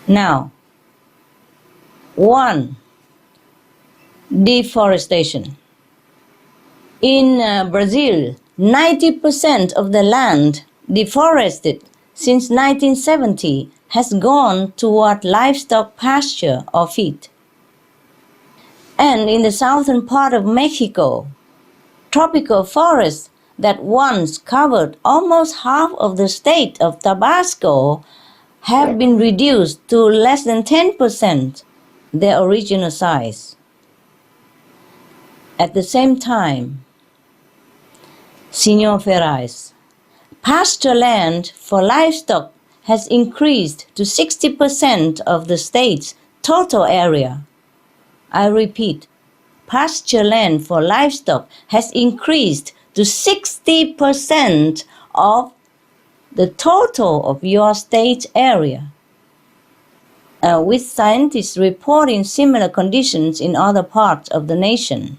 Now, 1. Deforestation. In Brazil, 90% of the land deforested since 1970 has gone toward livestock pasture or feed. And in the southern part of Mexico, tropical forests that once covered almost half of the state of Tabasco have been reduced to less than 10% their original size. At the same time, Senor Ferraz, pasture land for livestock has increased to 60% of the state's total area. I repeat, pasture land for livestock has increased to 60% of the total of your state area, with scientists reporting similar conditions in other parts of the nation.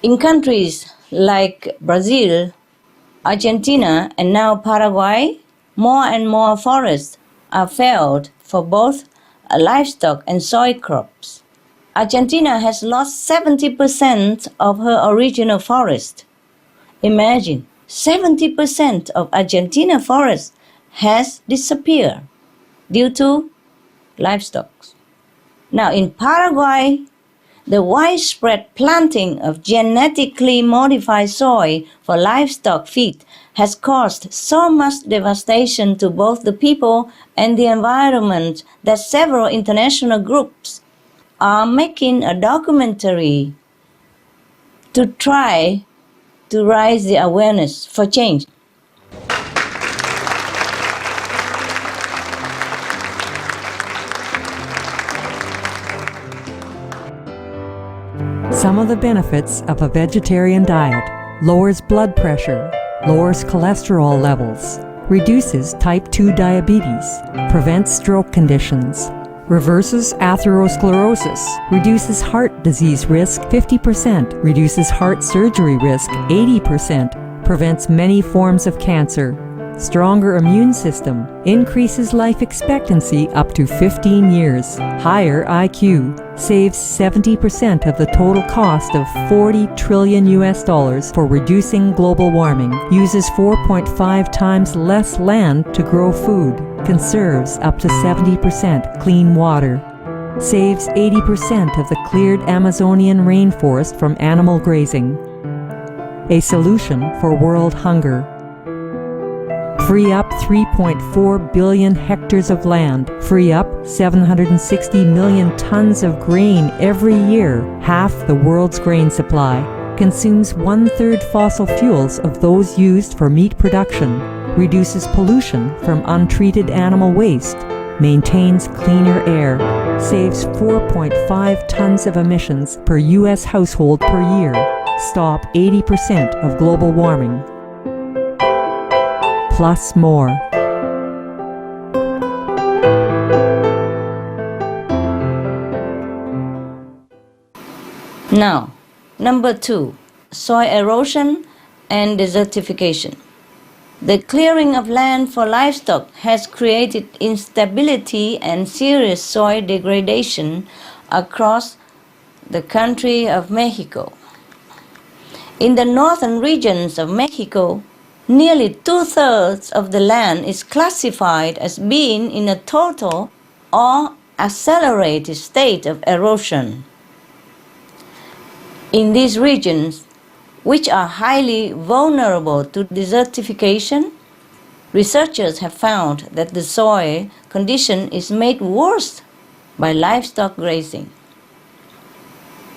In countries like Brazil, Argentina, and now Paraguay, more and more forests are felled for both livestock and soy crops. Argentina has lost 70% of her original forest. Imagine, 70% of Argentina forest has disappeared due to livestock. Now in Paraguay, the widespread planting of genetically modified soy for livestock feed has caused so much devastation to both the people and the environment that several international groups are making a documentary to try to raise the awareness for change. Some of the benefits of a vegetarian diet: lowers blood pressure, lowers cholesterol levels, reduces type 2 diabetes, prevents stroke conditions, reverses atherosclerosis, reduces heart disease risk 50%, reduces heart surgery risk 80%, prevents many forms of cancer, stronger immune system, increases life expectancy up to 15 years, higher IQ, saves 70% of the total cost of $40 trillion for reducing global warming, uses 4.5 times less land to grow food, conserves up to 70% clean water, saves 80% of the cleared Amazonian rainforest from animal grazing. A solution for world hunger. Free up 3.4 billion hectares of land, free up 760 million tons of grain every year, half the world's grain supply, consumes 1/3 fossil fuels of those used for meat production, reduces pollution from untreated animal waste, maintains cleaner air, saves 4.5 tons of emissions per U.S. household per year, stop 80% of global warming. Plus more. Now, number 2, soil erosion and desertification. The clearing of land for livestock has created instability and serious soil degradation across the country of Mexico. In the northern regions of Mexico, nearly 2/3 of the land is classified as being in a total or accelerated state of erosion. In these regions, which are highly vulnerable to desertification, researchers have found that the soil condition is made worse by livestock grazing.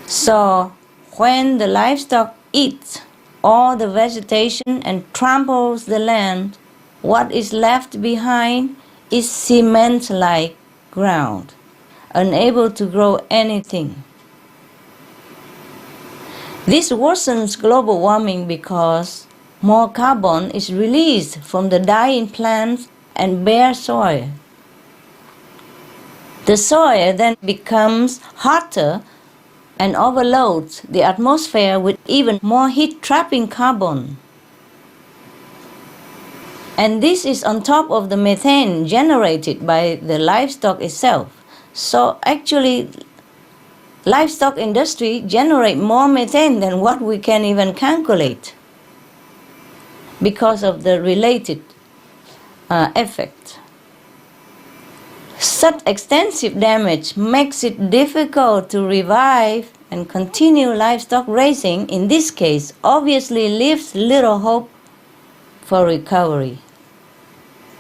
So, when the livestock eats all the vegetation and tramples the land, what is left behind is cement-like ground, unable to grow anything. This worsens global warming because more carbon is released from the dying plants and bare soil. The soil then becomes hotter and overloads the atmosphere with even more heat-trapping carbon. And this is on top of the methane generated by the livestock itself. So actually, livestock industry generate more methane than what we can even calculate because of the related effect. Such extensive damage makes it difficult to revive and continue livestock raising. In this case, obviously leaves little hope for recovery.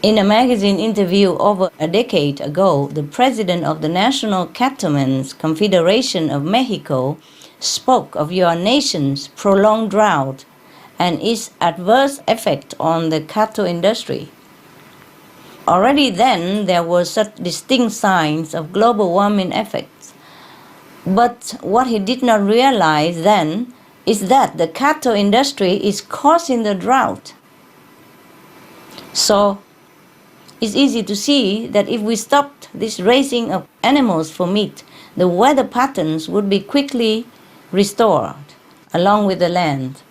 In a magazine interview over a decade ago, the president of the National Cattlemen's Confederation of Mexico spoke of your nation's prolonged drought and its adverse effect on the cattle industry. Already then, there were such distinct signs of global warming effects. But what he did not realize then is that the cattle industry is causing the drought. So, it's easy to see that if we stopped this raising of animals for meat, the weather patterns would be quickly restored, along with the land.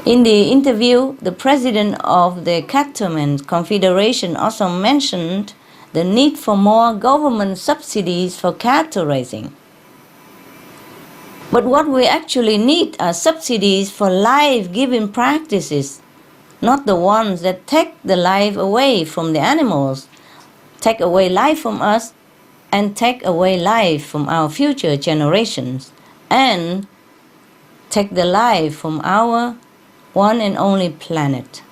In the interview, the president of the Cattlemen's Confederation also mentioned the need for more government subsidies for cattle raising. But what we actually need are subsidies for life-giving practices, not the ones that take the life away from the animals, take away life from us, and take away life from our future generations, and take the life from our one and only planet.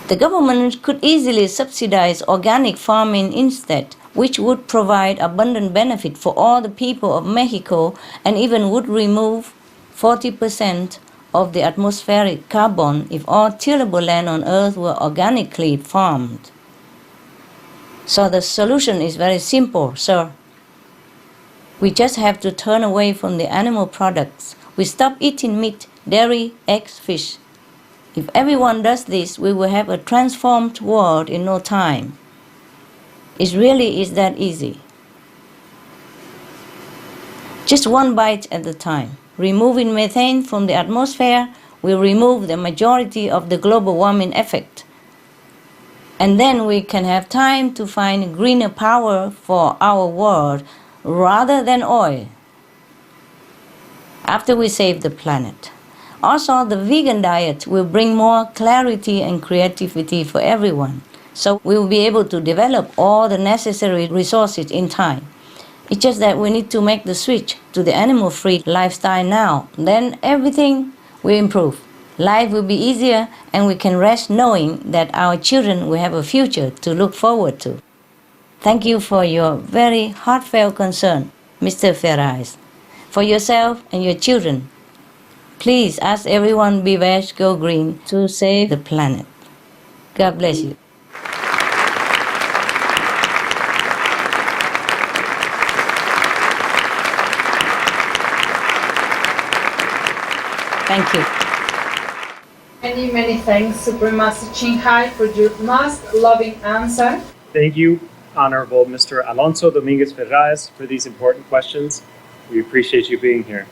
The government could easily subsidize organic farming instead, which would provide abundant benefit for all the people of Mexico and even would remove 40% of the atmospheric carbon if all tillable land on Earth were organically farmed. So the solution is very simple, sir. We just have to turn away from the animal products. We stop eating meat, dairy, eggs, fish. If everyone does this, we will have a transformed world in no time. It really is that easy. Just one bite at a time. Removing methane from the atmosphere will remove the majority of the global warming effect. And then we can have time to find greener power for our world rather than oil, after we save the planet. Also, the vegan diet will bring more clarity and creativity for everyone. So we will be able to develop all the necessary resources in time. It's just that we need to make the switch to the animal-free lifestyle now. Then everything will improve. Life will be easier and we can rest knowing that our children will have a future to look forward to. Thank you for your very heartfelt concern, Mr. Ferraz. For yourself and your children, please ask everyone be veg, go green to save the planet. God bless you. Thank you. Many thanks, Supreme Master Ching Hai, for your most loving answer. Thank you, Honorable Mr. Alonso Dominguez Ferraz, for these important questions. We appreciate you being here.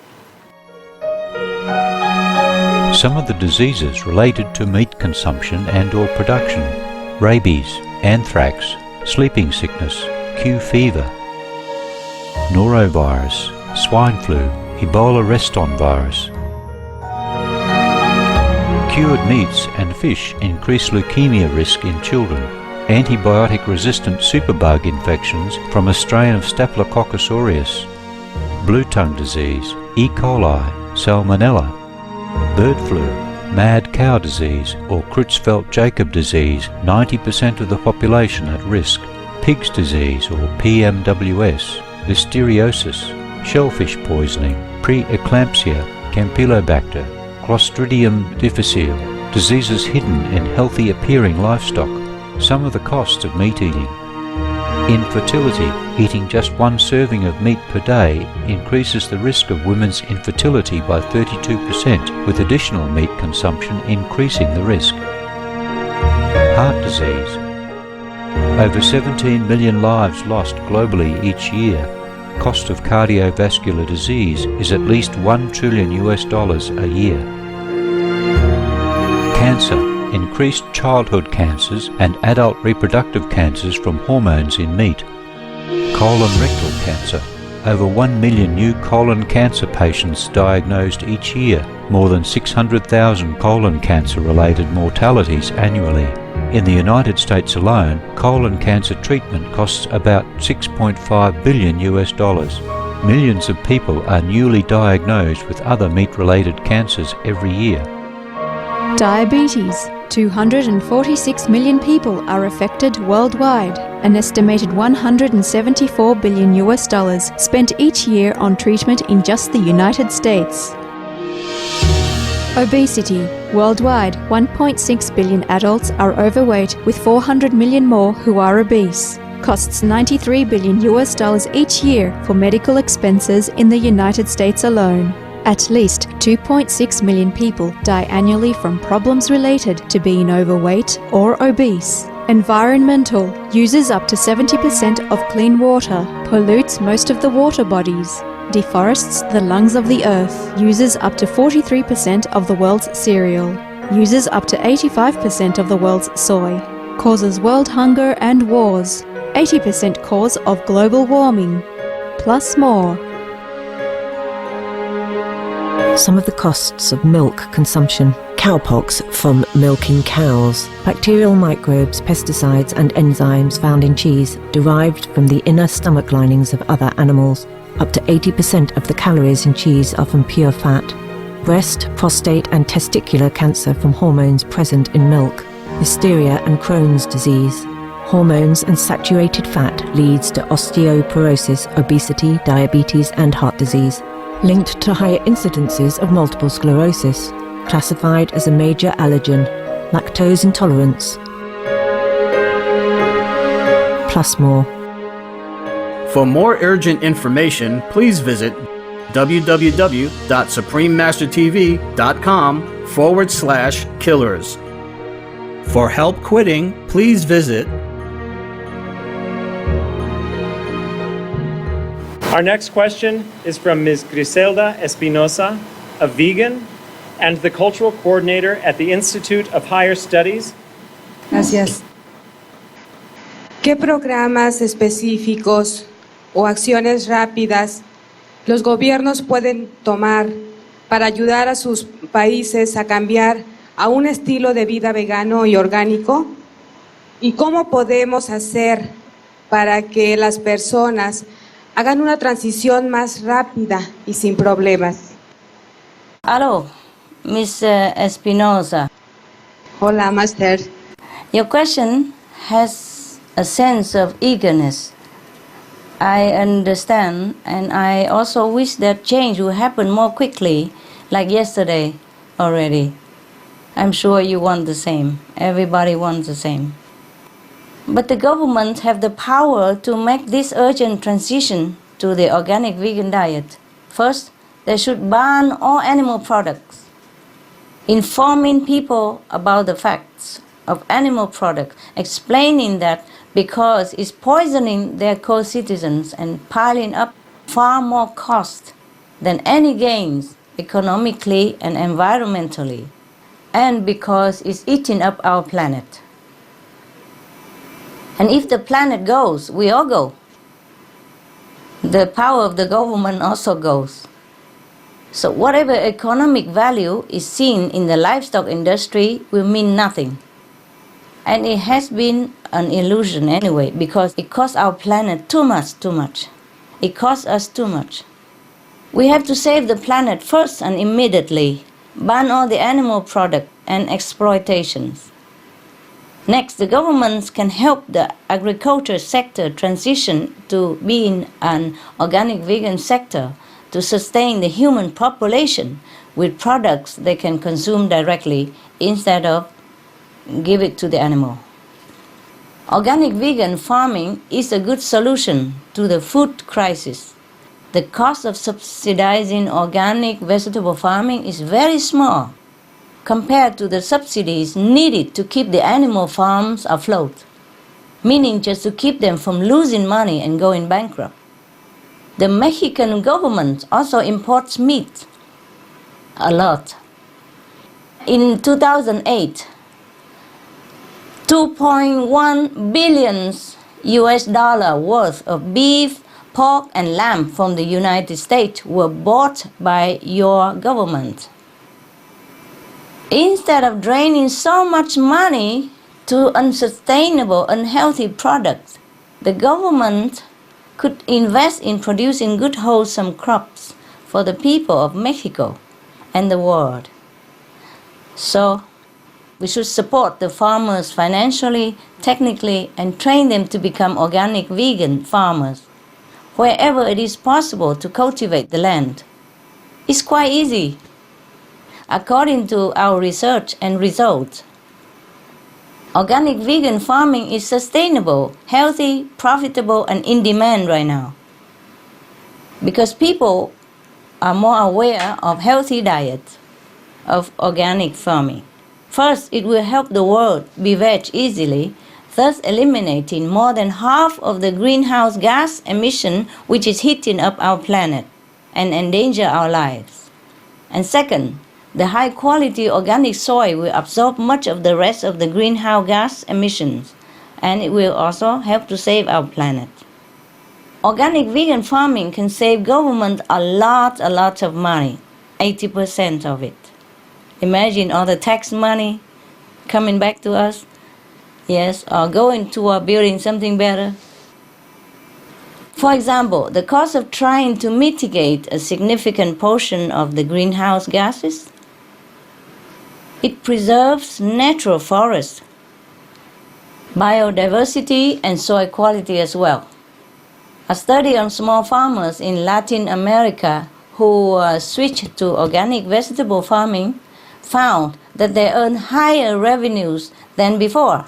Some of the diseases related to meat consumption and/or production: rabies, anthrax, sleeping sickness, Q fever, norovirus, swine flu, Ebola reston virus. Cured meats and fish increase leukemia risk in children. antibiotic-resistant superbug infections from a strain of Staphylococcus aureus, blue tongue disease, E. coli, salmonella, bird flu, mad cow disease or Creutzfeldt-Jakob disease, 90% of the population at risk, pig's disease or PMWS, listeriosis, shellfish poisoning, preeclampsia, Campylobacter, Clostridium difficile, diseases hidden in healthy appearing livestock, some of the costs of meat eating. Infertility, eating just one serving of meat per day increases the risk of women's infertility by 32%, with additional meat consumption increasing the risk. Heart disease. Over 17 million lives lost globally each year. Cost of cardiovascular disease is at least $1 trillion a year. Cancer. Increased childhood cancers and adult reproductive cancers from hormones in meat. Colon rectal cancer. Over 1 million new colon cancer patients diagnosed each year, more than 600,000 colon cancer-related mortalities annually. In the United States alone, colon cancer treatment costs about $6.5 billion. Millions of people are newly diagnosed with other meat-related cancers every year. Diabetes. 246 million people are affected worldwide. An estimated $174 billion spent each year on treatment in just the United States. Obesity. Worldwide, 1.6 billion adults are overweight, with 400 million more who are obese. Costs $93 billion each year for medical expenses in the United States alone. At least 2.6 million people die annually from problems related to being overweight or obese. Environmental. Uses up to 70% of clean water. Pollutes most of the water bodies. Deforests the lungs of the earth. Uses up to 43% of the world's cereal. Uses up to 85% of the world's soy. Causes world hunger and wars. 80% cause of global warming. Plus more. Some of the costs of milk consumption. Cowpox from milking cows. Bacterial microbes, pesticides and enzymes found in cheese derived from the inner stomach linings of other animals. Up to 80% of the calories in cheese are from pure fat. Breast, prostate and testicular cancer from hormones present in milk. Listeria and Crohn's disease. Hormones and saturated fat leads to osteoporosis, obesity, diabetes and heart disease. Linked to higher incidences of multiple sclerosis, classified as a major allergen, lactose intolerance, plus more. For more urgent information, please visit www.suprememastertv.com/killers. For help quitting, please visit. Our next question is from Ms. Griselda Espinosa, a vegan and the cultural coordinator at the Institute of Higher Studies. Gracias. ¿Qué programas específicos o acciones rápidas los gobiernos pueden tomar para ayudar a sus países a cambiar a un estilo de vida vegano y orgánico? ¿Y cómo podemos hacer para que las personas hagan una transición más rápida y sin problemas? Hello, Ms. Espinosa. Hola, Master. Your question has a sense of eagerness. I understand, and I also wish that change will happen more quickly, like yesterday already. I'm sure you want the same. Everybody wants the same. But the governments have the power to make this urgent transition to the organic vegan diet. First, they should ban all animal products. Informing people about the facts of animal products, explaining that because it's poisoning their co-citizens and piling up far more cost than any gains economically and environmentally, and because it's eating up our planet. And if the planet goes, we all go. The power of the government also goes. So whatever economic value is seen in the livestock industry will mean nothing. And it has been an illusion anyway, because it costs our planet too much. It costs us too much. We have to save the planet first and immediately. Ban all the animal products and exploitations. Next, the governments can help the agriculture sector transition to being an organic vegan sector to sustain the human population with products they can consume directly instead of give it to the animal. Organic vegan farming is a good solution to the food crisis. The cost of subsidizing organic vegetable farming is very small compared to the subsidies needed to keep the animal farms afloat, meaning just to keep them from losing money and going bankrupt. The Mexican government also imports meat a lot. In 2008, 2.1 billion US dollar worth of beef, pork and lamb from the United States were bought by your government. Instead of draining so much money to unsustainable, unhealthy products, the government could invest in producing good, wholesome crops for the people of Mexico and the world. So, we should support the farmers financially, technically, and train them to become organic vegan farmers wherever it is possible to cultivate the land. It's quite easy, according to our research and results. Organic vegan farming is sustainable, healthy, profitable, and in demand right now because people are more aware of healthy diet of organic farming. First, it will help the world be veg easily, thus eliminating more than half of the greenhouse gas emission which is heating up our planet and endanger our lives. And second, the high-quality organic soil will absorb much of the rest of the greenhouse gas emissions, and it will also help to save our planet. Organic vegan farming can save government a lot of money, 80% of it. Imagine all the tax money coming back to us, yes, or going toward building something better. For example, the cost of trying to mitigate a significant portion of the greenhouse gases. It preserves natural forests, biodiversity, and soil quality as well. A study on small farmers in Latin America who switched to organic vegetable farming found that they earn higher revenues than before.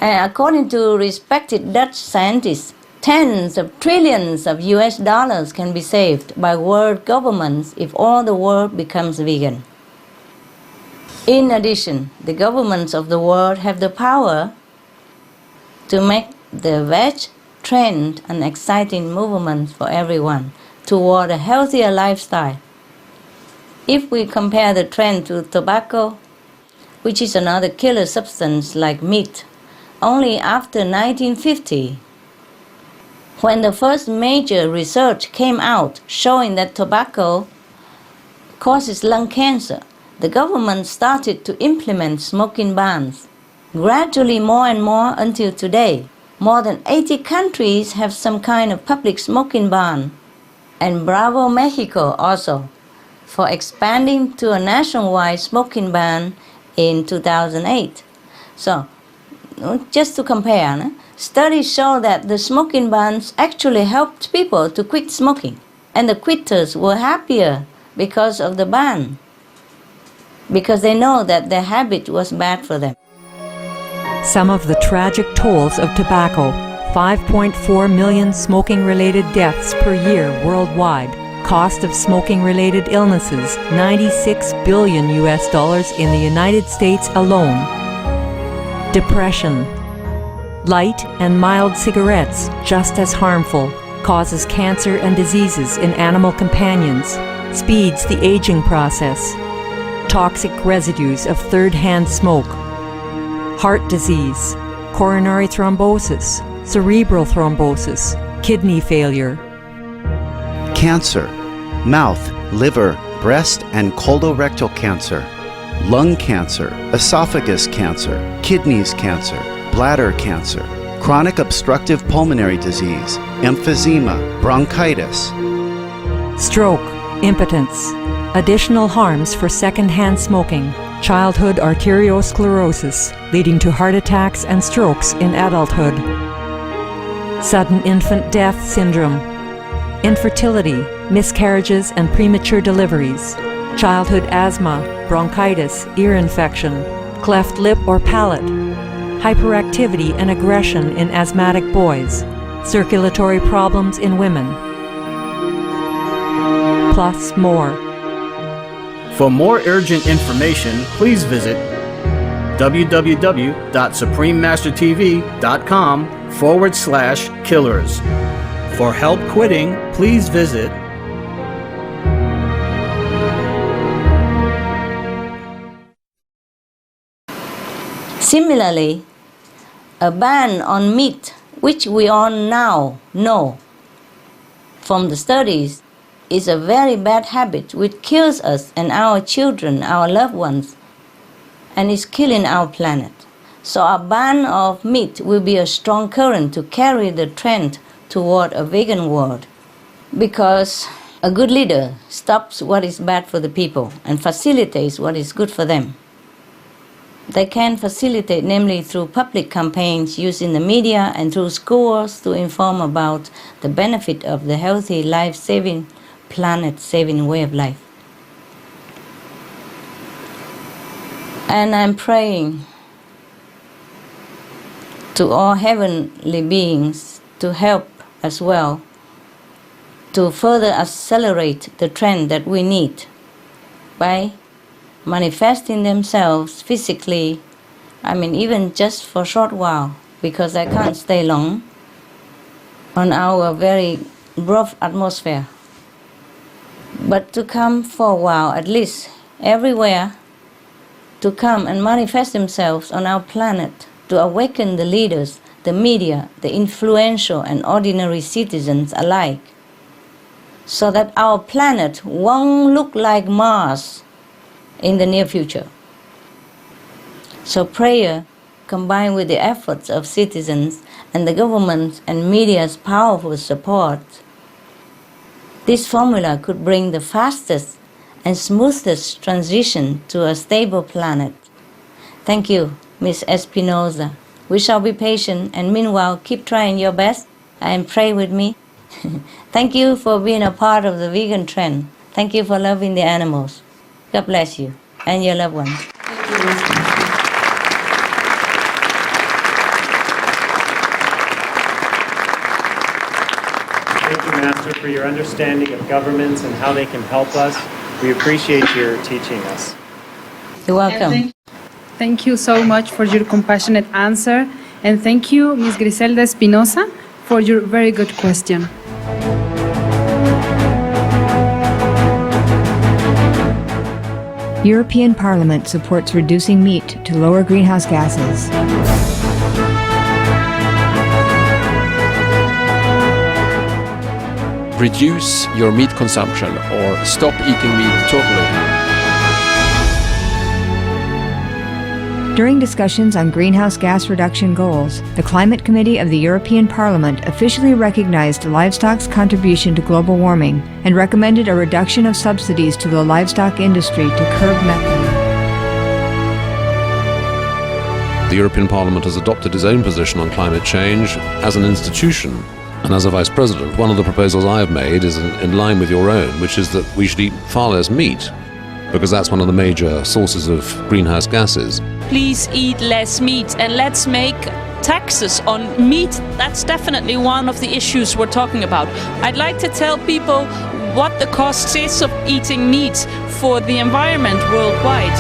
And according to respected Dutch scientists, tens of trillions of US dollars can be saved by world governments if all the world becomes vegan. In addition, the governments of the world have the power to make the veg trend an exciting movement for everyone toward a healthier lifestyle. If we compare the trend to tobacco, which is another killer substance like meat, only after 1950, when the first major research came out showing that tobacco causes lung cancer, the government started to implement smoking bans, gradually more and more until today. More than 80 countries have some kind of public smoking ban, and bravo Mexico also for expanding to a nationwide smoking ban in 2008. So, just to compare, studies show that the smoking bans actually helped people to quit smoking, and the quitters were happier because of the ban, because they know that their habit was bad for them. Some of the tragic tolls of tobacco: 5.4 million smoking-related deaths per year worldwide. Cost of smoking-related illnesses: $96 billion in the United States alone. Depression. Light and mild cigarettes, just as harmful, causes cancer and diseases in animal companions, speeds the aging process. Toxic residues of third-hand smoke. Heart disease, coronary thrombosis, cerebral thrombosis, kidney failure. Cancer, mouth, liver, breast, and colorectal cancer. lung cancer, esophagus cancer, kidneys cancer, bladder cancer, chronic obstructive pulmonary disease, emphysema, bronchitis, Stroke, impotence, additional harms for secondhand smoking, childhood arteriosclerosis leading to heart attacks and strokes in adulthood, sudden infant death syndrome, infertility, miscarriages and premature deliveries, childhood asthma, bronchitis, ear infection, cleft lip or palate, hyperactivity and aggression in asthmatic boys, circulatory problems in women, plus more. For more urgent information, please visit www.suprememastertv.com/killers. For help quitting, please visit Similarly, a ban on meat, which we all now know from the studies, is a very bad habit which kills us and our children, our loved ones, and is killing our planet. So a ban of meat will be a strong current to carry the trend toward a vegan world, because a good leader stops what is bad for the people and facilitates what is good for them. They can facilitate, namely through public campaigns using the media and through schools to inform about the benefit of the healthy, life-saving, planet-saving way of life. And I'm praying to all heavenly beings to help as well to further accelerate the trend that we need by manifesting themselves physically, even just for a short while, because I can't stay long on our very rough atmosphere. But to come for a while, at least everywhere, to come and manifest themselves on our planet, to awaken the leaders, the media, the influential and ordinary citizens alike, so that our planet won't look like Mars in the near future. So prayer, combined with the efforts of citizens and the government and media's powerful support, this formula could bring the fastest and smoothest transition to a stable planet. Thank you, Ms. Espinosa. We shall be patient and meanwhile keep trying your best and pray with me. Thank you for being a part of the vegan trend. Thank you for loving the animals. God bless you and your loved ones. Thank you, Master, for your understanding of governments and how they can help us. We appreciate your teaching us. You're welcome. Thank you so much for your compassionate answer. And thank you, Ms. Griselda Espinosa, for your very good question. European Parliament supports reducing meat to lower greenhouse gases. Reduce your meat consumption or stop eating meat totally. During discussions on greenhouse gas reduction goals, the Climate Committee of the European Parliament officially recognized livestock's contribution to global warming and recommended a reduction of subsidies to the livestock industry to curb methane. The European Parliament has adopted its own position on climate change as an institution. And as a Vice President, one of the proposals I have made is in line with your own, which is that we should eat far less meat, because that's one of the major sources of greenhouse gases. Please eat less meat and let's make taxes on meat. That's definitely one of the issues we're talking about. I'd like to tell people what the cost is of eating meat for the environment worldwide.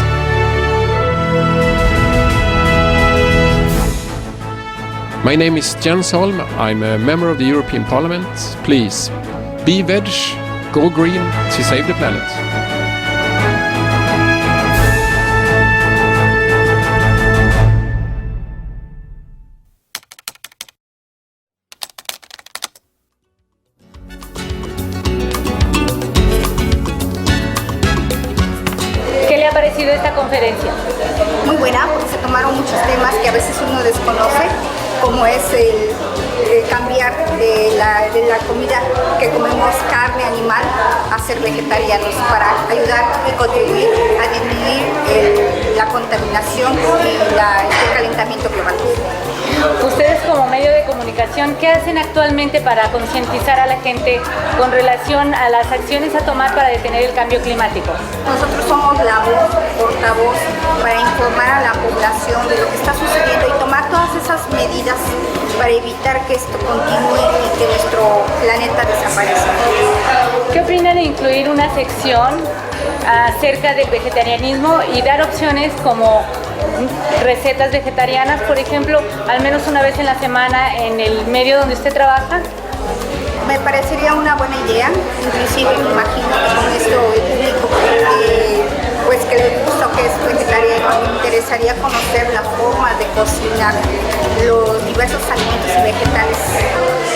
My name is Jens Holm. I'm a member of the European Parliament. Please, be veg, go green to save the planet. ¿Qué le ha parecido parecido esta conferencia? Muy buena, porque se tomaron muchos temas que a veces uno desconoce, como es el cambiar de la comida que comemos carne animal a ser vegetarianos para ayudar y contribuir a disminuir la contaminación y el calentamiento global. Ustedes como medio de comunicación, ¿qué hacen actualmente para concientizar a la gente con relación a las acciones a tomar para detener el cambio climático? Nosotros somos la voz, portavoz, para informar a la población de lo que está sucediendo y tomar todas esas medidas para evitar que esto continúe y que nuestro planeta desaparezca. ¿Qué opinan de incluir una sección acerca del vegetarianismo y dar opciones como recetas vegetarianas, por ejemplo, al menos una vez en la semana en el medio donde usted trabaja? Me parecería una buena idea, inclusive me imagino que con esto el público pues que le gusta que es vegetariano, me interesaría conocer la forma de cocinar los diversos alimentos y vegetales.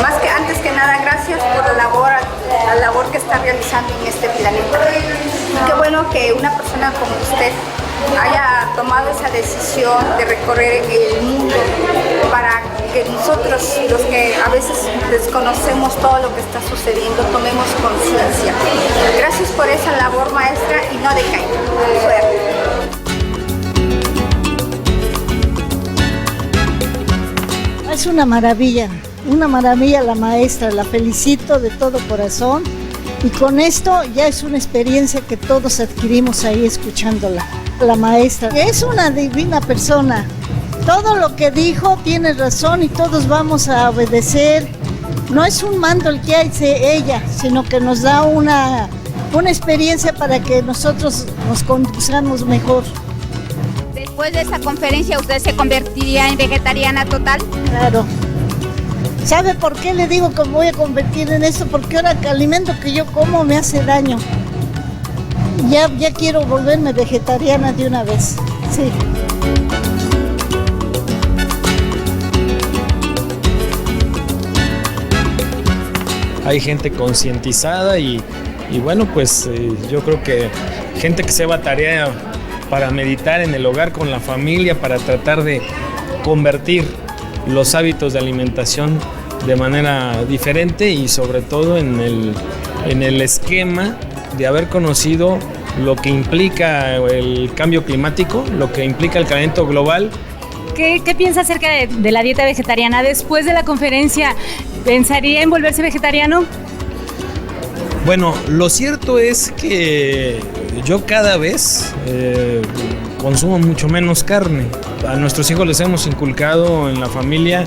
Más que antes que nada, gracias por la labor que está realizando en este planeta. Y qué bueno que una persona como usted haya tomado esa decisión de recorrer el mundo para que nosotros, los que a veces desconocemos todo lo que está sucediendo, tomemos conciencia. Gracias por esa labor, maestra, y no decaigan. Suerte. Es una maravilla la maestra, la felicito de todo corazón y con esto ya es una experiencia que todos adquirimos ahí escuchándola. La maestra es una divina persona, todo lo que dijo tiene razón y todos vamos a obedecer. No es un mando el que hace ella, sino que nos da una experiencia para que nosotros nos conduzcamos mejor. Después de esta conferencia, ¿usted se convertiría en vegetariana total? Claro. ¿Sabe por qué le digo que me voy a convertir en esto? Porque ahora el alimento que yo como me hace daño. Ya quiero volverme vegetariana de una vez. Sí. Hay gente concientizada y bueno, pues yo creo que gente que se va a tarea para meditar en el hogar con la familia, para tratar de convertir los hábitos de alimentación de manera diferente y sobre todo en el esquema de haber conocido lo que implica el cambio climático, lo que implica el calentamiento global. ¿Qué piensa acerca de la dieta vegetariana? Después de la conferencia, ¿pensaría en volverse vegetariano? Bueno, lo cierto es que yo cada vez consumo mucho menos carne. A nuestros hijos les hemos inculcado en la familia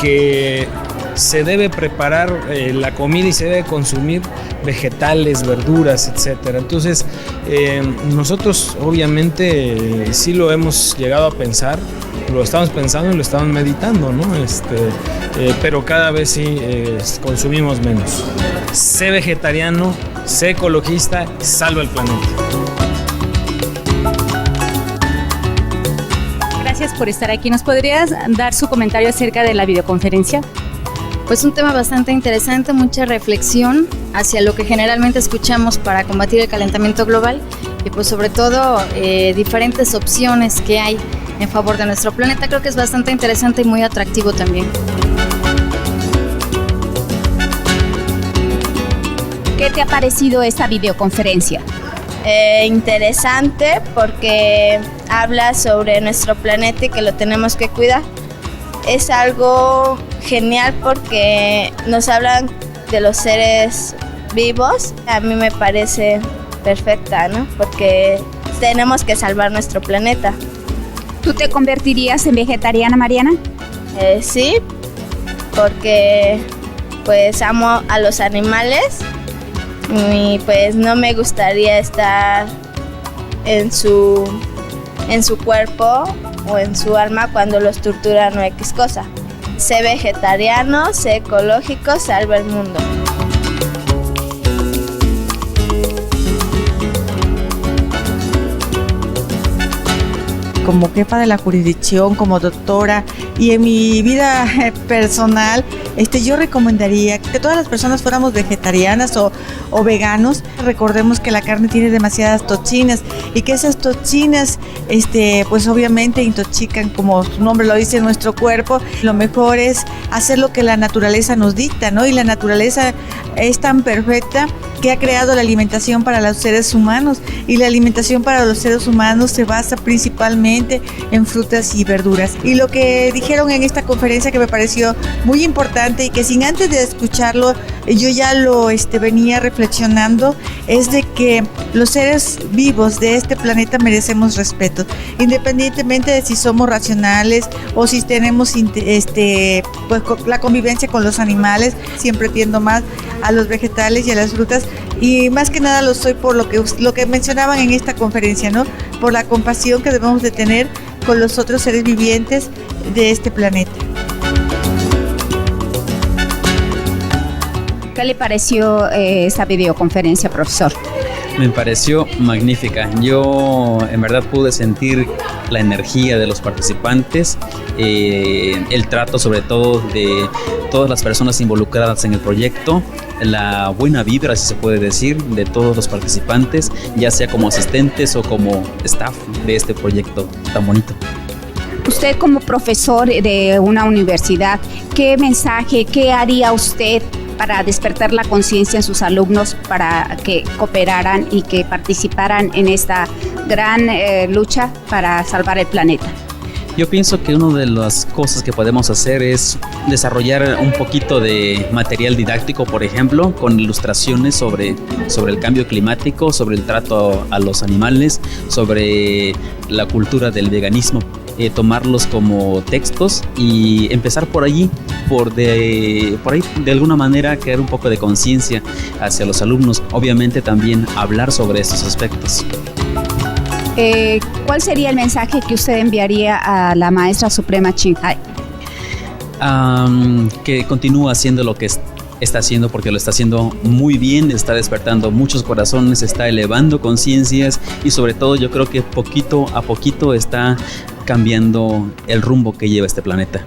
que se debe preparar la comida y se debe consumir vegetales, verduras, etcétera. Entonces, nosotros obviamente sí lo hemos llegado a pensar, lo estamos pensando y lo estamos meditando, ¿no? Pero cada vez sí consumimos menos. Sé vegetariano, sé ecologista, salva el planeta. Gracias por estar aquí. ¿Nos podrías dar su comentario acerca de la videoconferencia? Pues un tema bastante interesante, mucha reflexión hacia lo que generalmente escuchamos para combatir el calentamiento global y pues sobre todo diferentes opciones que hay en favor de nuestro planeta. Creo que es bastante interesante y muy atractivo también. ¿Qué te ha parecido esta videoconferencia? Interesante porque habla sobre nuestro planeta y que lo tenemos que cuidar. Es algo genial porque nos hablan de los seres vivos. A mí me parece perfecta, ¿no? Porque tenemos que salvar nuestro planeta. ¿Tú te convertirías en vegetariana, Mariana? Sí, porque pues amo a los animales y pues no me gustaría estar en su cuerpo o en su alma cuando los torturan o X cosa. Sé vegetariano, sé ecológico, salva el mundo. Como jefa de la jurisdicción, como doctora y en mi vida personal, yo recomendaría que todas las personas fuéramos vegetarianas o veganos. Recordemos que la carne tiene demasiadas toxinas y que esas toxinas, pues obviamente intoxican, como su nombre lo dice, nuestro cuerpo. Lo mejor es hacer lo que la naturaleza nos dicta, ¿no? Y la naturaleza es tan perfecta que ha creado la alimentación para los seres humanos, y la alimentación para los seres humanos se basa principalmente en frutas y verduras. Y lo que dijeron en esta conferencia, que me pareció muy importante y que sin antes de escucharlo yo ya lo venía reflexionando, es de que los seres vivos de este planeta merecemos respeto, independientemente de si somos racionales o si tenemos pues la convivencia con los animales. Siempre tiendo más a los vegetales y a las frutas, y más que nada lo soy por lo que mencionaban en esta conferencia, ¿no? Por la compasión que debemos de tener con los otros seres vivientes de este planeta. ¿Qué le pareció esta videoconferencia, profesor? Me pareció magnífica. Yo en verdad pude sentir la energía de los participantes, el trato sobre todo de todas las personas involucradas en el proyecto, la buena vibra, si se puede decir, de todos los participantes, ya sea como asistentes o como staff de este proyecto tan bonito. Usted como profesor de una universidad, ¿qué mensaje, qué haría usted para despertar la conciencia en sus alumnos para que cooperaran y que participaran en esta gran lucha para salvar el planeta? Yo pienso que una de las cosas que podemos hacer es desarrollar un poquito de material didáctico, por ejemplo, con ilustraciones sobre el cambio climático, sobre el trato a los animales, sobre la cultura del veganismo. Tomarlos como textos y empezar por allí, por ahí de alguna manera crear un poco de conciencia hacia los alumnos. Obviamente también hablar sobre estos aspectos. ¿Cuál sería el mensaje que usted enviaría a la maestra suprema Chinghai? Que continúa haciendo lo que está haciendo, porque lo está haciendo muy bien, está despertando muchos corazones, está elevando conciencias y sobre todo yo creo que poquito a poquito está cambiando el rumbo que lleva este planeta.